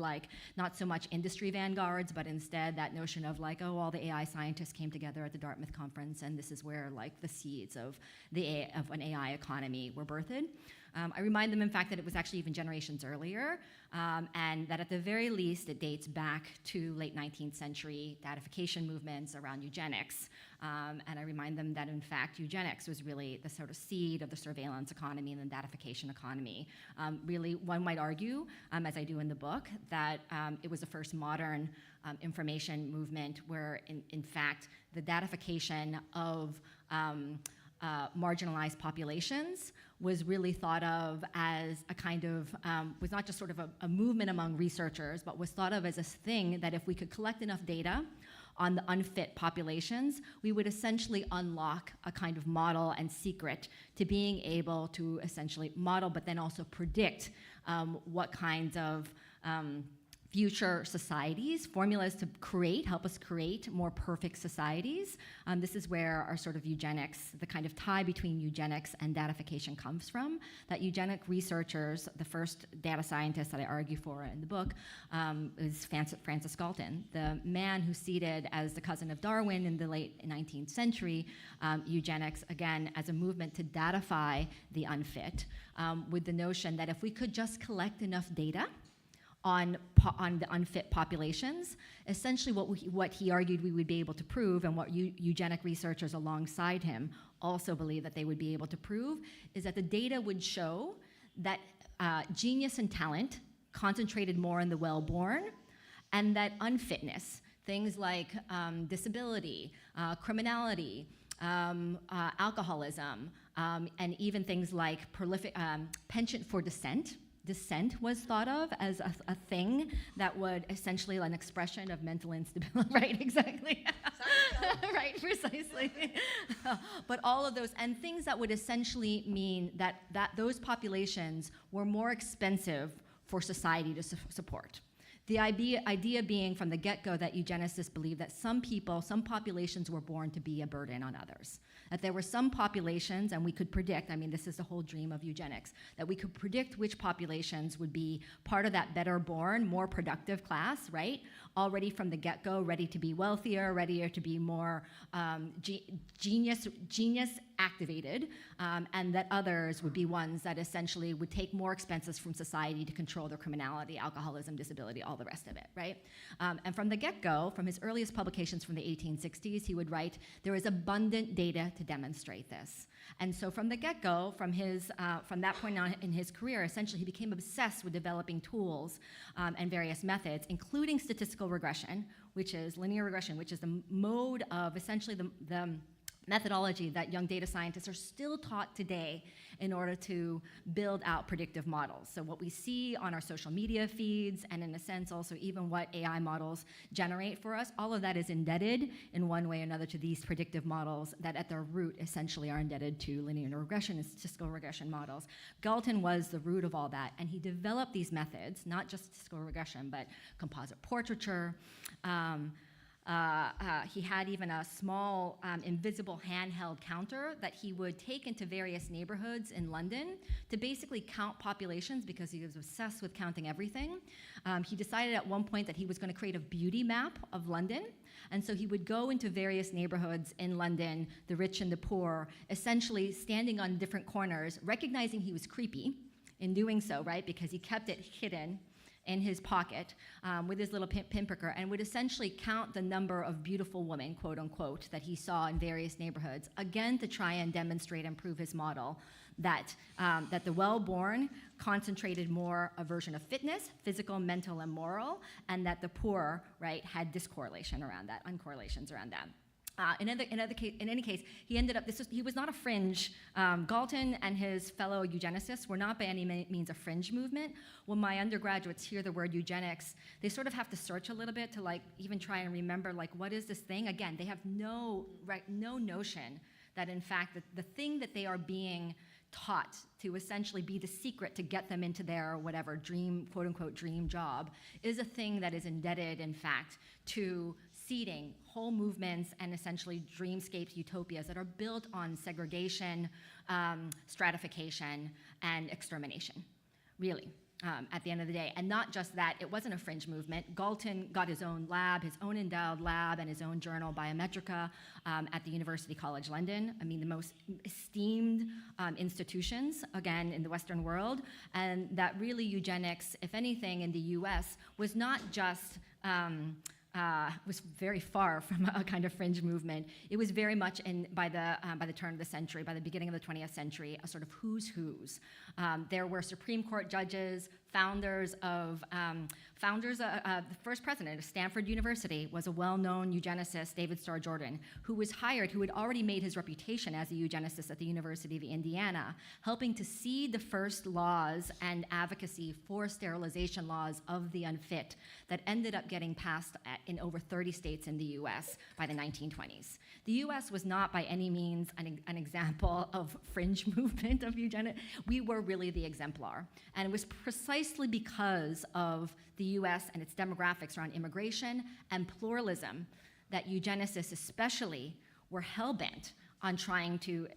not so much industry vanguards, but instead that notion of all the AI scientists came together at the Dartmouth conference, and this is where the seeds of an AI economy were birthed. I remind them, in fact, that it was actually even generations earlier, and that at the very least it dates back to late 19th century datification movements around eugenics. And I remind them that, in fact, eugenics was really the sort of seed of the surveillance economy and the datification economy. Really, one might argue, as I do in the book, that it was the first modern information movement where, in fact, the datification of marginalized populations was really thought of as a kind of, was not just sort of a movement among researchers, but was thought of as a thing that if we could collect enough data on the unfit populations, we would essentially unlock a kind of model and secret to being able to essentially model, but then also predict what kinds of future societies, formulas to help us create more perfect societies. This is where our sort of eugenics, the kind of tie between eugenics and datification comes from. That eugenic researchers, the first data scientist that I argue for in the book, is Francis Galton, the man who seeded as the cousin of Darwin in the late 19th century, eugenics, again, as a movement to datify the unfit, with the notion that if we could just collect enough data on the unfit populations, essentially what he argued we would be able to prove, and what eugenic researchers alongside him also believe that they would be able to prove, is that the data would show that genius and talent concentrated more in the well-born, and that unfitness, things like disability, criminality, alcoholism, and even things like penchant for dissent. Dissent was thought of as a thing that would essentially an expression of mental instability. Right, exactly. Right, precisely. But all of those, and things that would essentially mean that those populations were more expensive for society to support. The idea being from the get-go that eugenicists believed that some populations were born to be a burden on others. That there were some populations, and we could predict, this is the whole dream of eugenics, that we could predict which populations would be part of that better born, more productive class, right? Already from the get-go, ready to be wealthier, readier to be more genius activated, and that others would be ones that essentially would take more expenses from society to control their criminality, alcoholism, disability, all the rest of it, right? And from the get-go, from his earliest publications from the 1860s, he would write, there is abundant data to demonstrate this. And so from the get-go, from that point on in his career, essentially he became obsessed with developing tools and various methods, including statistical regression, which is linear regression, which is the mode of essentially the methodology that young data scientists are still taught today in order to build out predictive models. So what we see on our social media feeds, and in a sense also even what AI models generate for us, all of that is indebted in one way or another to these predictive models that at their root essentially are indebted to linear regression and statistical regression models. Galton was the root of all that, and he developed these methods, not just statistical regression, but composite portraiture. He had even a small invisible handheld counter that he would take into various neighborhoods in London to basically count populations because he was obsessed with counting everything. He decided at one point that he was going to create a beauty map of London. And so he would go into various neighborhoods in London, the rich and the poor, essentially standing on different corners, recognizing he was creepy in doing so, right? Because he kept it hidden in his pocket with his little pinpricker, and would essentially count the number of beautiful women, quote unquote, that he saw in various neighborhoods, again to try and demonstrate and prove his model that, that the well-born concentrated more a version of fitness, physical, mental, and moral, and that the poor, right, had discorrelation around that, uncorrelations around that. In any case, he ended up, he was not a fringe. Galton and his fellow eugenicists were not by any means a fringe movement. When my undergraduates hear the word eugenics, they sort of have to search a little bit to like even try and remember like what is this thing? Again, they have no notion that in fact the thing that they are being taught to essentially be the secret to get them into their whatever dream, quote unquote, dream job is a thing that is indebted in fact to seeding whole movements and essentially dreamscapes, utopias that are built on segregation, stratification, and extermination, really, at the end of the day. And not just that, it wasn't a fringe movement. Galton got his own lab, his own endowed lab, and his own journal, Biometrica, at the University College London. I mean, the most esteemed institutions, again, in the Western world. And that really eugenics, if anything, in the US, was not just was very far from a kind of fringe movement. It was very much by the turn of the century, by the beginning of the 20th century, a sort of who's who's. There were Supreme Court judges, founders of the first president of Stanford University was a well-known eugenicist, David Starr Jordan, who was hired, who had already made his reputation as a eugenicist at the University of Indiana, helping to seed the first laws and advocacy for sterilization laws of the unfit that ended up getting passed in over 30 states in the US by the 1920s. The US was not by any means an example of fringe movement of eugenics. We were really the exemplar. And it was precisely because of the US and its demographics around immigration and pluralism that eugenicists especially were hell-bent on trying to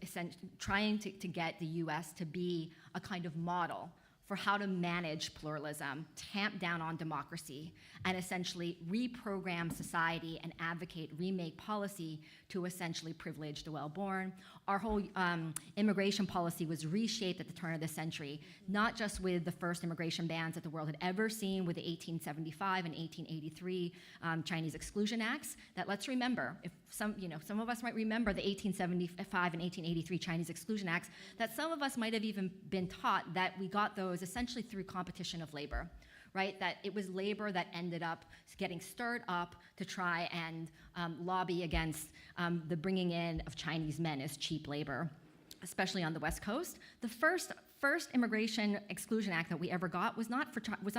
get the US to be a kind of model for how to manage pluralism, tamp down on democracy, and essentially reprogram society and advocate, remake policy to essentially privilege the well-born. Our whole immigration policy was reshaped at the turn of the century, not just with the first immigration bans that the world had ever seen with the 1875 and 1883 Chinese Exclusion Acts, that let's remember, if some of us might remember the 1875 and 1883 Chinese Exclusion Acts, that some of us might have even been taught that we got those essentially through competition of labor, right? That it was labor that ended up getting stirred up to try and lobby against the bringing in of Chinese men as cheap labor, especially on the West Coast. The first Immigration Exclusion Act that we ever got was not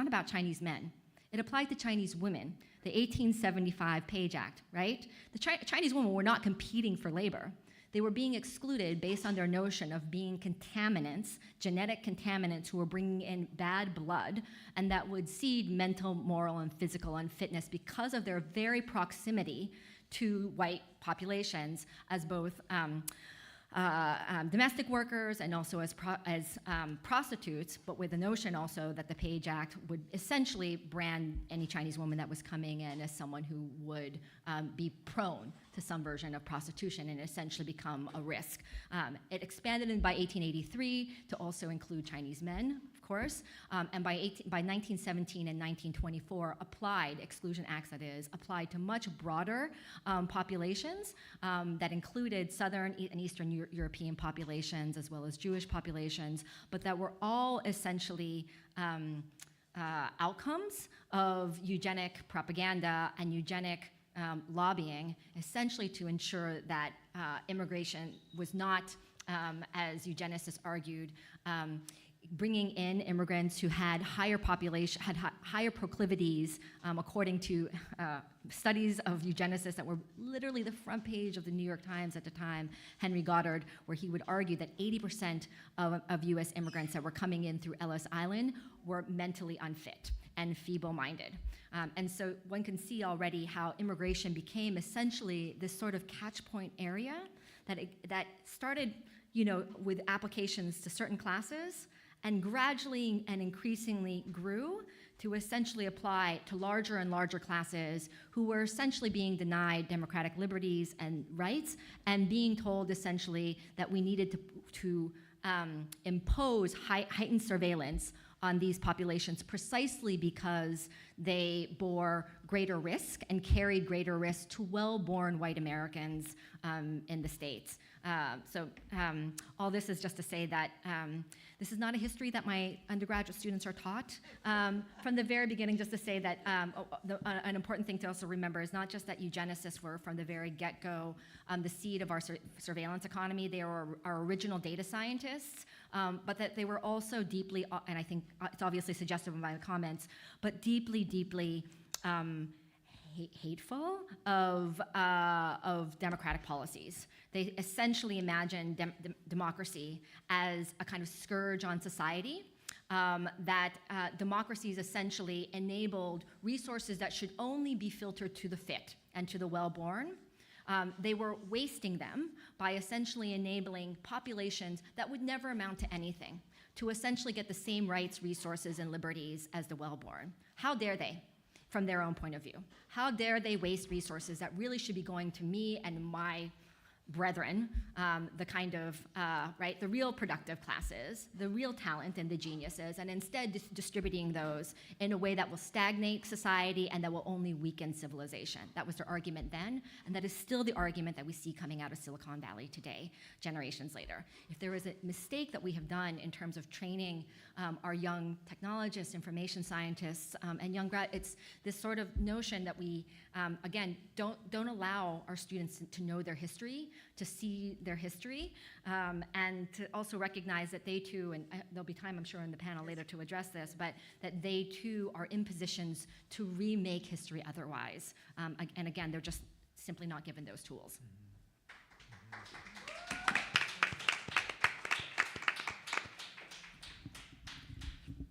about Chinese men. It applied to Chinese women, the 1875 Page Act, right? The Chinese women were not competing for labor. They were being excluded based on their notion of being contaminants, genetic contaminants who were bringing in bad blood, and that would seed mental, moral, and physical unfitness because of their very proximity to white populations as both domestic workers and also as prostitutes, but with the notion also that the Page Act would essentially brand any Chinese woman that was coming in as someone who would be prone to some version of prostitution and essentially become a risk. It expanded by 1883 to also include Chinese men, of course, and by 1917 and 1924 Exclusion Acts that is, applied to much broader populations that included Southern and Eastern European populations as well as Jewish populations, but that were all essentially outcomes of eugenic propaganda and eugenic lobbying, essentially to ensure that immigration was not, as eugenicists argued, bringing in immigrants who had higher population, had higher proclivities, according to studies of eugenicists that were literally the front page of the New York Times at the time, Henry Goddard, where he would argue that 80% of US immigrants that were coming in through Ellis Island were mentally unfit and feeble-minded. And so one can see already how immigration became essentially this sort of catch-point area that started, with applications to certain classes, and gradually and increasingly grew to essentially apply to larger and larger classes who were essentially being denied democratic liberties and rights, and being told essentially that we needed to impose heightened surveillance on these populations precisely because they bore greater risk and carried greater risk to well-born white Americans in the States. So all this is just to say that this is not a history that my undergraduate students are taught. From the very beginning, just to say that an important thing to also remember is not just that eugenicists were from the very get-go the seed of our surveillance economy. They were our original data scientists, but that they were also deeply, and I think it's obviously suggestive in my comments, but deeply, deeply hateful of democratic policies. They essentially imagined democracy as a kind of scourge on society, that democracies essentially enabled resources that should only be filtered to the fit and to the well-born. They were wasting them by essentially enabling populations that would never amount to anything to essentially get the same rights, resources, and liberties as the well-born. How dare they? From their own point of view. How dare they waste resources that really should be going to me and my brethren, the kind of, the real productive classes, the real talent and the geniuses, and instead distributing those in a way that will stagnate society and that will only weaken civilization. That was their argument then, and that is still the argument that we see coming out of Silicon Valley today, generations later. If there is a mistake that we have done in terms of training our young technologists, information scientists, and young it's this sort of notion that we, again, don't allow our students to know their history, to see their history, and to also recognize that they too, and there'll be time I'm sure in the panel later to address this, but that they too are in positions to remake history otherwise. And again, they're just simply not given those tools.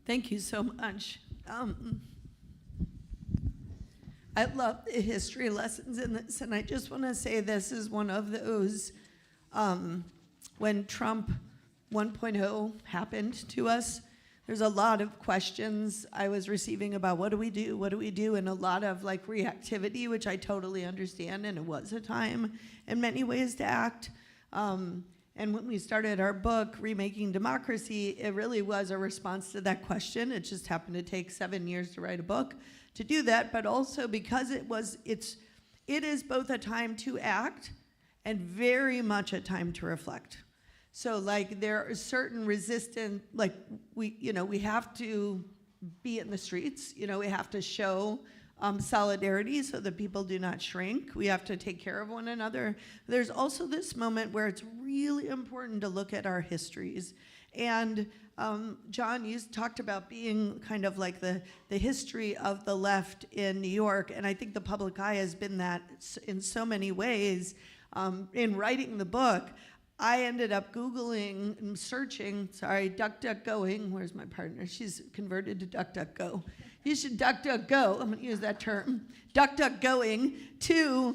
Thank you so much. I love the history lessons in this, and I just want to say this is one of those, when Trump 1.0 happened to us, there's a lot of questions I was receiving about what do we do, and a lot of reactivity, which I totally understand, and it was a time in many ways to act. And when we started our book, Remaking Democracy, it really was a response to that question. It just happened to take 7 years to write a book to do that, but also because it is both a time to act and very much a time to reflect. So there are certain resistant, we have to be in the streets, we have to show solidarity so that people do not shrink. We have to take care of one another. There's also this moment where it's really important to look at our histories. And John, you talked about being kind of like the history of the left in New York, and I think the public eye has been that in so many ways. In writing the book, I ended up Googling and searching, DuckDuckGoing, where's my partner? She's converted to DuckDuckGo. You should DuckDuckGo, I'm gonna use that term, DuckDuckGoing to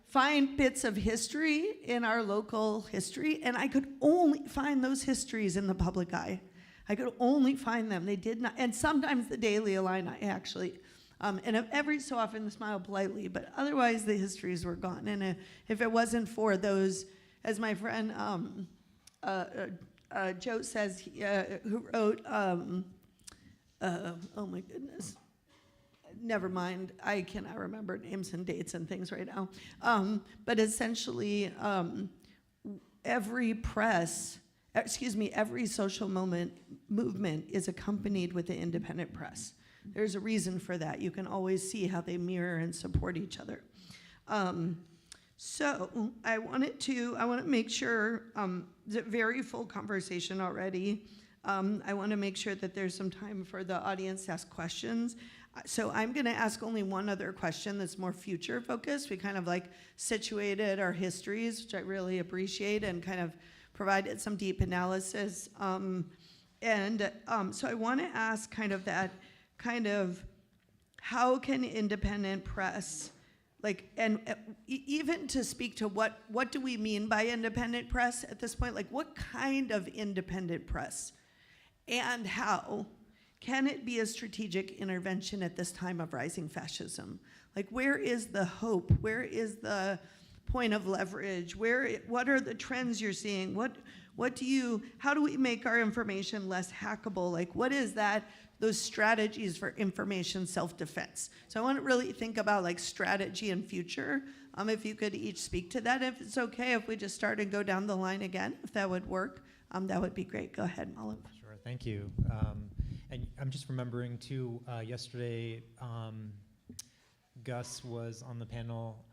find bits of history in our local history, and I could only find those histories in the public eye. I could only find them. They did not, and sometimes the Daily Illini actually, and every so often the Smile Politely, but otherwise the histories were gone. And if it wasn't for those, as my friend Joe says, who wrote, oh my goodness, never mind, I cannot remember names and dates and things right now. But essentially, every social movement is accompanied with the independent press. There's a reason for that. You can always see how they mirror and support each other. So I want to make sure, it's a very full conversation already. I want to make sure that there's some time for the audience to ask questions. So I'm going to ask only one other question that's more future focused. We kind of like situated our histories, which I really appreciate, and kind of provided some deep analysis. So I want to ask how can independent press, even to speak to what do we mean by independent press at this point? Like, what kind of independent press, and how can it be a strategic intervention at this time of rising fascism? Like, where is the hope? Where is the point of leverage? What are the trends you're seeing? How do we make our information less hackable? Like, what is that? Those strategies for information self-defense. So I want to really think about like strategy and future. If you could each speak to that, if it's okay, if we just start and go down the line again, if that would work, that would be great. Go ahead, Malav. Sure, thank you. And I'm just remembering too, yesterday, Gus was on the panel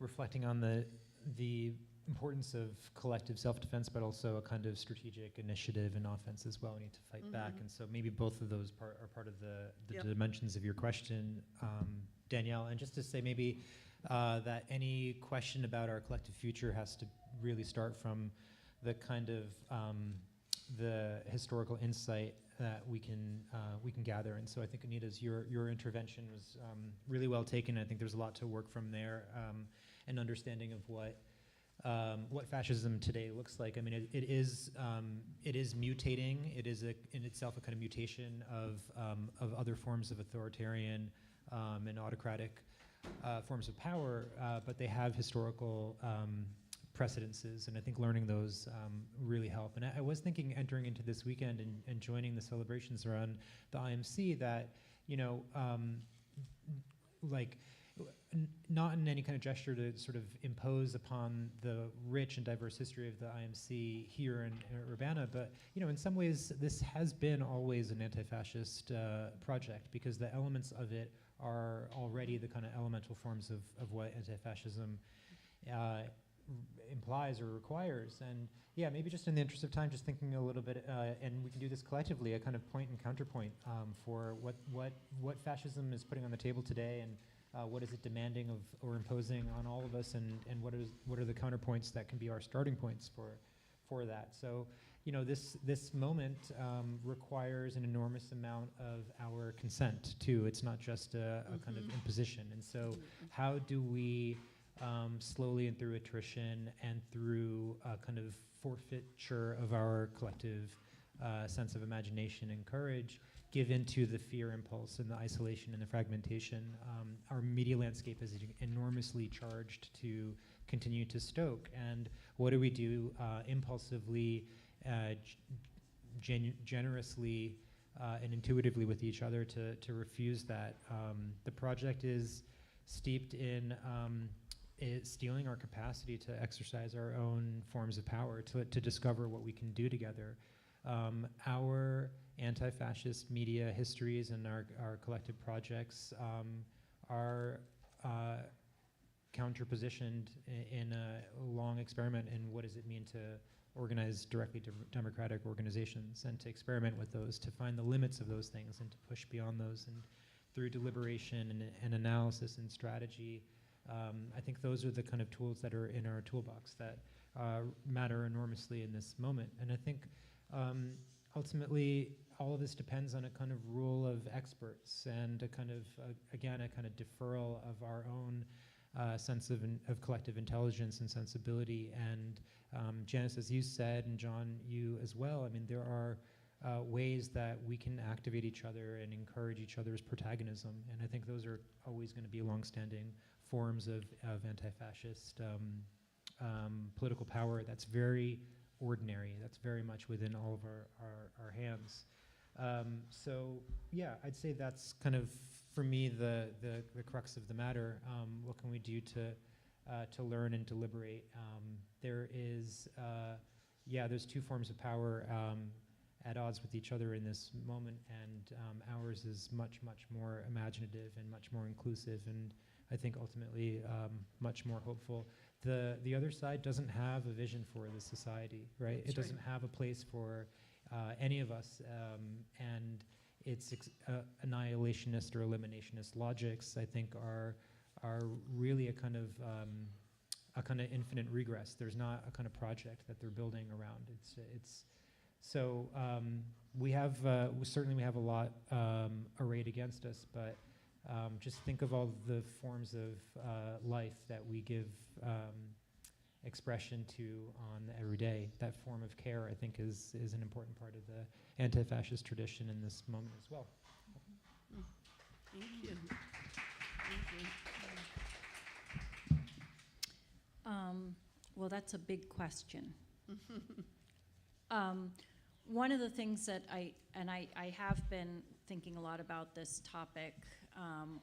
reflecting on the importance of collective self-defense, but also a kind of strategic initiative and offense as well. We need to fight back, and so maybe both of those are part of the Yep. dimensions of your question, Danielle. And just to say maybe that any question about our collective future has to really start from the kind of the historical insight that we can gather. And so I think Anita's your intervention was really well taken. I think there's a lot to work from there, an understanding of what fascism today looks like. I mean, it is mutating. It is in itself a kind of mutation of other forms of authoritarian and autocratic forms of power, but they have historical precedences, and I think learning those really help. And I was thinking, entering into this weekend and joining the celebrations around the IMC, that not in any kind of gesture to sort of impose upon the rich and diverse history of the IMC here in Urbana, but in some ways this has been always an anti-fascist project, because the elements of it are already the kind of elemental forms of what anti-fascism implies or requires. And yeah, maybe just in the interest of time, just thinking a little bit, and we can do this collectively, a kind of point and counterpoint for what fascism is putting on the table today, and what is it demanding of or imposing on all of us, and what are the counterpoints that can be our starting points for that. So this moment requires an enormous amount of our consent too. It's not just a kind of imposition. And so how do we slowly and through attrition and through a kind of forfeiture of our collective sense of imagination and courage give into the fear impulse and the isolation and the fragmentation our media landscape is enormously charged to continue to stoke? And what do we do impulsively, generously, and intuitively with each other to refuse that? The project is steeped in stealing our capacity to exercise our own forms of power, to discover what we can do together. Our anti-fascist media histories and our collective projects are counterpositioned in a long experiment in what does it mean to organize directly to democratic organizations, and to experiment with those, to find the limits of those things and to push beyond those, and through deliberation and analysis and strategy. I think those are the kind of tools that are in our toolbox that matter enormously in this moment. And I think ultimately all of this depends on a kind of rule of experts, and a kind of, again, a kind of deferral of our own sense of collective intelligence and sensibility. And Janice, as you said, and John, you as well, I mean, there are ways that we can activate each other and encourage each other's protagonism. And I think those are always going to be longstanding forms of anti-fascist political power that's very ordinary, that's very much within all of our hands. So yeah, I'd say that's kind of, for me, the crux of the matter. What can we do to learn and deliberate? There is, there's two forms of power at odds with each other in this moment, and ours is much, much more imaginative and much more inclusive, and I think ultimately much more hopeful. the other side doesn't have a vision for the society, right? That's It doesn't have a place for any of us, and its annihilationist or eliminationist logics, I think, are really a kind of infinite regress. There's not a kind of project that they're building around. So we certainly have a lot arrayed against us, but just think of all the forms of life that we give expression to on the everyday. That form of care, I think, is an important part of the anti-fascist tradition in this moment as well. Thank you. Thank you. Well, that's a big question. One of the things that I have been thinking a lot about this topic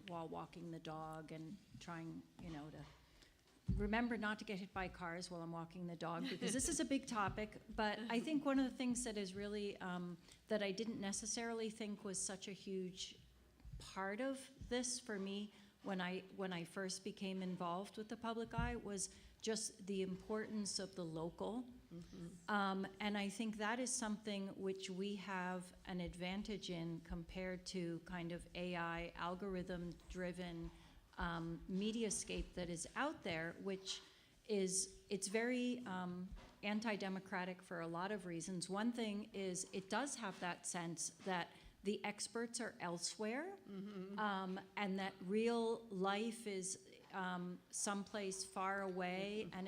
while walking the dog and trying, to remember not to get hit by cars while I'm walking the dog, because this is a big topic. But I think one of the things that is really, that I didn't necessarily think was such a huge part of this for me when I first became involved with the public eye was just the importance of the local. And I think that is something which we have an advantage in compared to kind of AI algorithm-driven mediascape that is out there, which it's very anti-democratic for a lot of reasons. One thing is it does have that sense that the experts are elsewhere, and that real life is someplace far away, and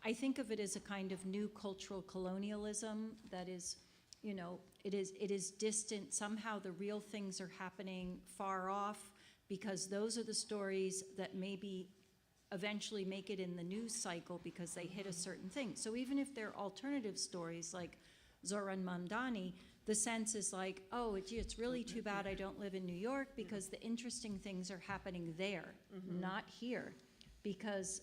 I think of it as a kind of new cultural colonialism that is, it is distant. Somehow the real things are happening far off because those are the stories that maybe eventually make it in the news cycle because they hit a certain thing. So even if they're alternative stories like Zoran Mamdani, the sense is like, oh, gee, it's really too bad I don't live in New York because the interesting things are happening there, not here. Because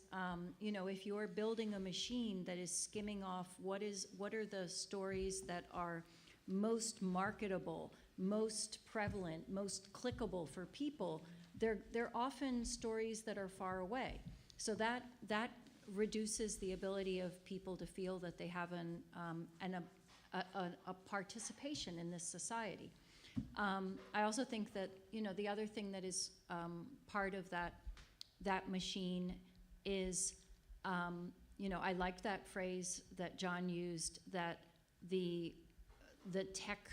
if you're building a machine that is skimming off what are the stories that are most marketable, most prevalent, most clickable for people, they're often stories that are far away. So that reduces the ability of people to feel that they have a participation in this society. I also think that the other thing that is part of that machine is, I liked that phrase that John used, that the tech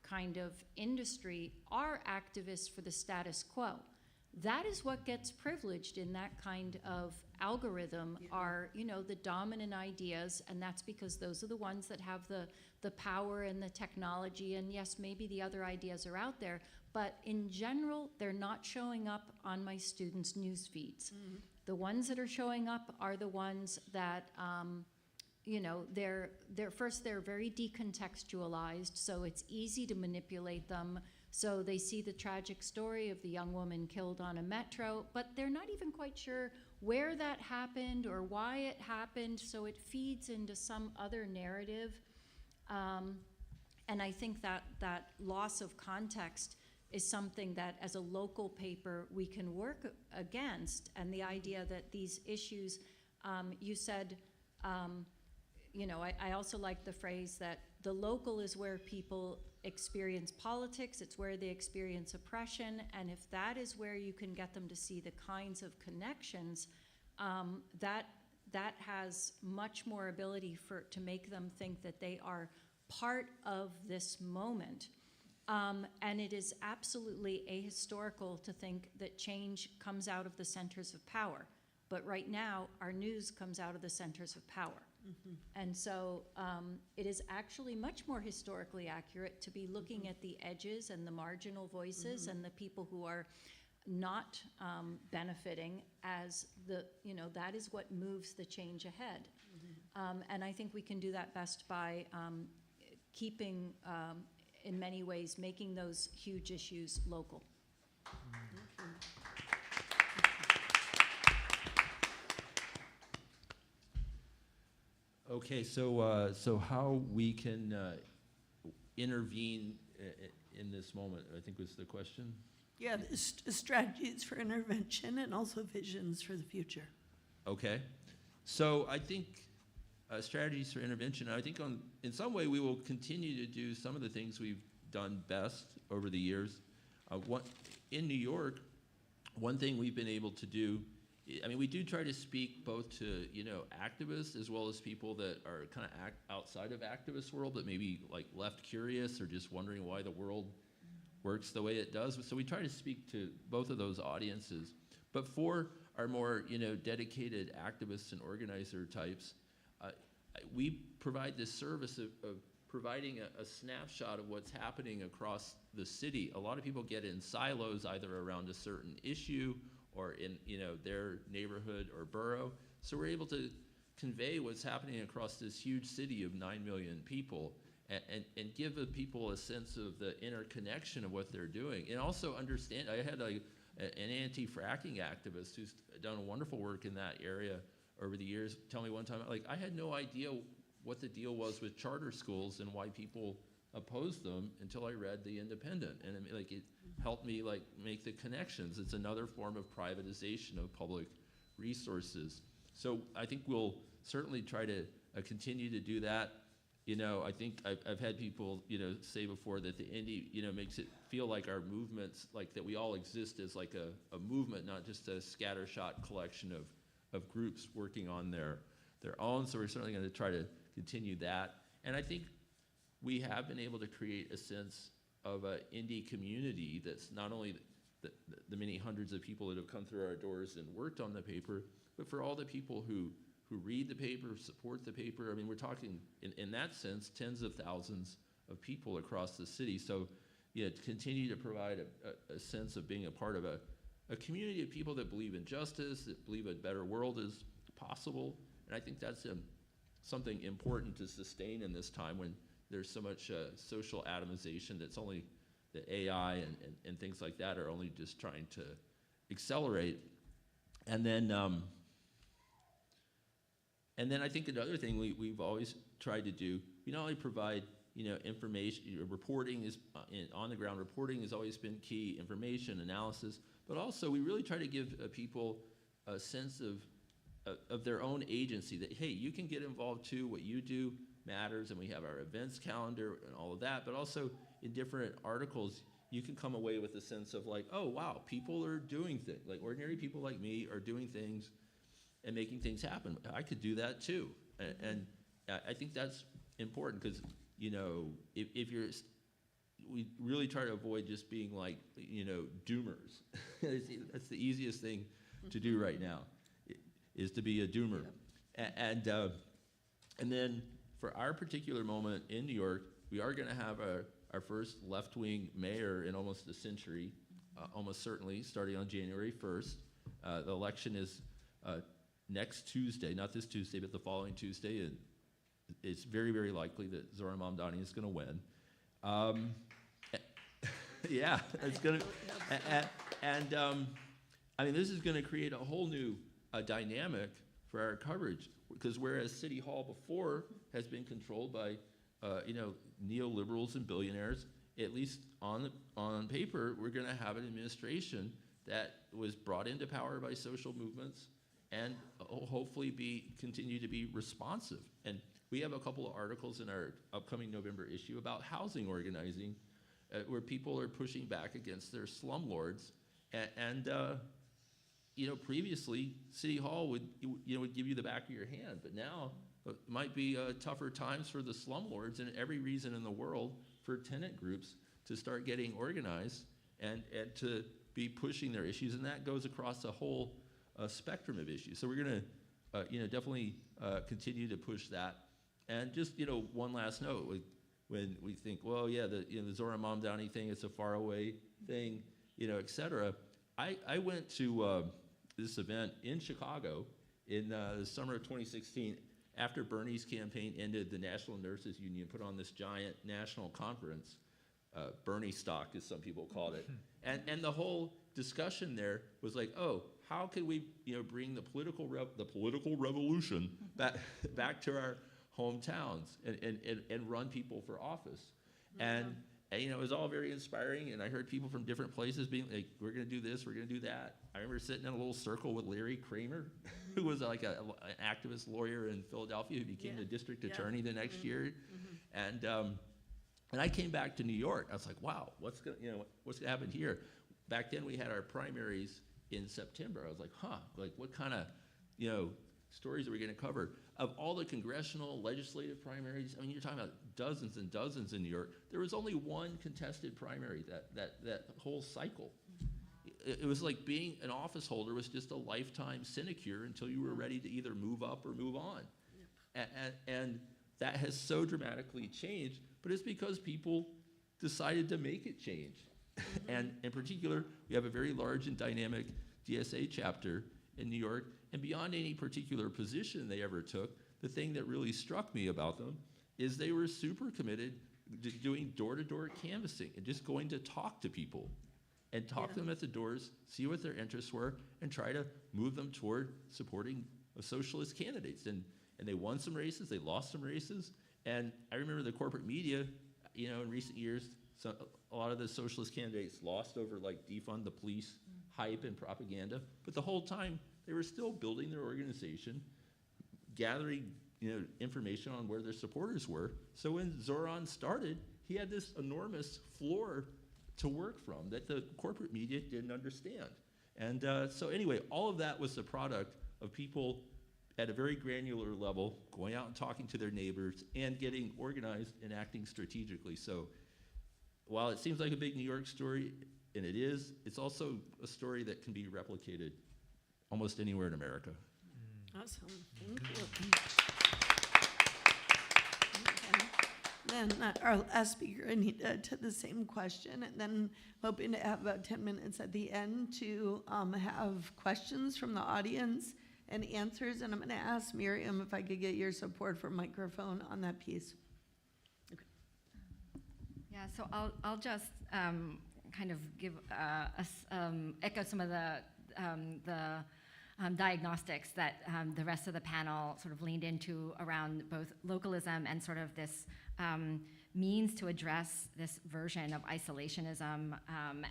kind of industry are activists for the status quo. That is what gets privileged in that kind of algorithm, are the dominant ideas, and that's because those are the ones that have the power and the technology, and yes, maybe the other ideas are out there, but in general, they're not showing up on my students' news feeds. The ones that are showing up are the ones that, they're very decontextualized, so it's easy to manipulate them. So they see the tragic story of the young woman killed on a metro, but they're not even quite sure where that happened or why it happened, so it feeds into some other narrative. And I think that loss of context is something that as a local paper we can work against, and the idea that these issues, you said, I also like the phrase that the local is where people experience politics, it's where they experience oppression, and if that is where you can get them to see the kinds of connections, that has much more ability to make them think that they are part of this moment. And it is absolutely ahistorical to think that change comes out of the centers of power. But right now, our news comes out of the centers of power. And so it is actually much more historically accurate to be looking at the edges and the marginal voices and the people who are not benefiting as that is what moves the change ahead. And I think we can do that best by keeping, in many ways, making those huge issues local. Okay, so how we can intervene in this moment, I think was the question. Yeah, strategies for intervention and also visions for the future. Okay, So I think strategies for intervention, I think in some way we will continue to do some of the things we've done best over the years. In New York, one thing we've been able to do, I mean, we do try to speak both to, activists as well as people that are kind of outside of activist world that maybe like left curious or just wondering why the world works the way it does. So we try to speak to both of those audiences. But for our more, dedicated activists and organizer types, we provide this service of providing a snapshot of what's happening across the city. A lot of people get in silos either around a certain issue or in their neighborhood or borough. So we're able to convey what's happening across this huge city of 9 million people and give the people a sense of the interconnection of what they're doing. And also understand, I had an anti-fracking activist who's done wonderful work in that area over the years tell me one time, like, I had no idea what the deal was with charter schools and why people opposed them until I read the Indypendent, and it helped me make the connections. It's another form of privatization of public resources. So I think we'll certainly try to continue to do that. I think I've had people say before that the Indy makes it feel like our movements, like that we all exist as like a movement, not just a scattershot collection of groups working on their own. So we're certainly going to try to continue that. And I think we have been able to create a sense of an indie community that's not only the many hundreds of people that have come through our doors and worked on the paper, but for all the people who read the paper, support the paper. I mean, we're talking, in that sense, tens of thousands of people across the city. So, to continue to provide a sense of being a part of a community of people that believe in justice, that believe a better world is possible. And I think that's something important to sustain in this time when there's so much social atomization that's only the AI and things like that are only just trying to accelerate. And then I think another thing we've always tried to do, we not only provide information, reporting is on the ground. Reporting has always been key, information analysis, but also we really try to give people a sense of their own agency. That hey, you can get involved too. What you do matters, and we have our events calendar and all of that. But also in different articles, you can come away with a sense of like, oh wow, people are doing things. Like ordinary people like me are doing things and making things happen. I could do that too, and I think that's important because if you're, we really try to avoid just being like doomers. That's the easiest thing to do right now, is to be a doomer, and then for our particular moment in New York, we are going to have our first left-wing mayor in almost a century, almost certainly starting on January 1st. The election is next Tuesday, not this Tuesday, but the following Tuesday, and it's very, very likely that Zohran Mamdani is going to win. Yeah, it's going to, and I mean, this is going to create a whole new dynamic for our coverage, because whereas City Hall before has been controlled by, neoliberals and billionaires, at least on paper, we're going to have an administration that was brought into power by social movements and hopefully continue to be responsive. And we have a couple of articles in our upcoming November issue about housing organizing, where people are pushing back against their slumlords. Previously, City Hall would give you the back of your hand, but now it might be tougher times for the slumlords, and every reason in the world for tenant groups to start getting organized and to be pushing their issues, and that goes across a whole spectrum of issues. So we're going to, definitely continue to push that. And just, one last note, when we think, well, yeah, the Zohran Mamdani thing, it's a faraway thing, et cetera. I went to this event in Chicago in the summer of 2016. After Bernie's campaign ended, the National Nurses Union put on this giant national conference, Bernie stock, as some people called it. And the whole discussion there was like, oh, how could we bring the political revolution back to our hometowns and run people for office. And it was all very inspiring, and I heard people from different places being like, we're going to do this, we're going to do that. I remember sitting in a little circle with Larry Kramer who was like an activist lawyer in Philadelphia who became the district attorney the next year. And I came back to New York. I was like, wow, what's gonna happen here? Back then we had our primaries in September. I was like, like what kind of, stories are we gonna cover? Of all the congressional, legislative primaries, I mean, you're talking about dozens and dozens in New York. There was only one contested primary that whole cycle. It was like being an office holder was just a lifetime sinecure until you were ready to either move up or move on. And that has so dramatically changed, but it's because people decided to make it change. And in particular, we have a very large and dynamic DSA chapter in New York, and beyond any particular position they ever took, the thing that really struck me about them is they were super committed to doing door-to-door canvassing and just going to talk to people and talk to them at the doors, see what their interests were, and try to move them toward supporting socialist candidates. And they won some races, they lost some races, and I remember the corporate media, in recent years, a lot of the socialist candidates lost over like defund the police hype and propaganda, but the whole time they were still building their organization, gathering information on where their supporters were. So when Zoran started, he had this enormous floor to work from that the corporate media didn't understand. And so anyway, all of that was the product of people at a very granular level going out and talking to their neighbors and getting organized and acting strategically. So while it seems like a big New York story, and it is, it's also a story that can be replicated almost anywhere in America. Awesome. Thank you. Then our last speaker, Anita, to the same question, and then hoping to have about 10 minutes at the end to have questions from the audience and answers. And I'm going to ask Miriam if I could get your support for microphone on that piece. Okay. Yeah, so I'll just kind of give echo some of the diagnostics that the rest of the panel sort of leaned into around both localism and sort of this means to address this version of isolationism.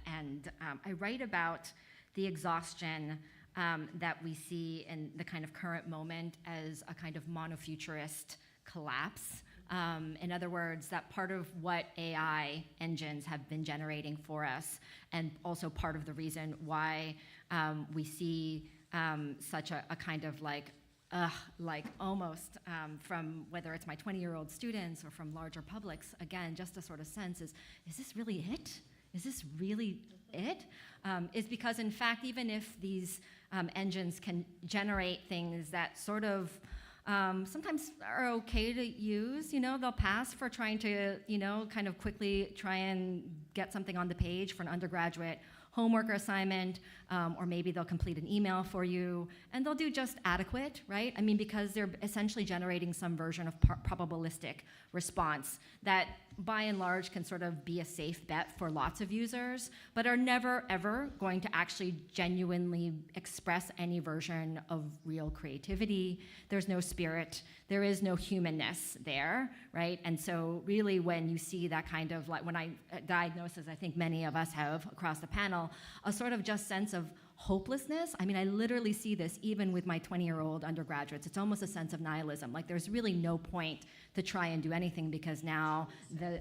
And I write about the exhaustion that we see in the kind of current moment as a kind of monofuturist collapse. In other words, that part of what AI engines have been generating for us, and also part of the reason why we see such a kind of like almost from whether it's my 20-year-old students or from larger publics, again, just a sort of sense is this really it? Is this really it? Is because, in fact, even if these engines can generate things that sort of sometimes are okay to use, they'll pass for trying to, kind of quickly try and get something on the page for an undergraduate homework or assignment, or maybe they'll complete an email for you, and they'll do just adequate, right? I mean, because they're essentially generating some version of probabilistic response that by and large can sort of be a safe bet for lots of users, but are never ever going to actually genuinely express any version of real creativity. There's no spirit, there is no humanness there, right? And so really when you see that kind of like, when I diagnose, as I think many of us have across the panel, a sort of just sense of hopelessness. I mean, I literally see this even with my 20-year-old undergraduates. It's almost a sense of nihilism. Like there's really no point to try and do anything because now,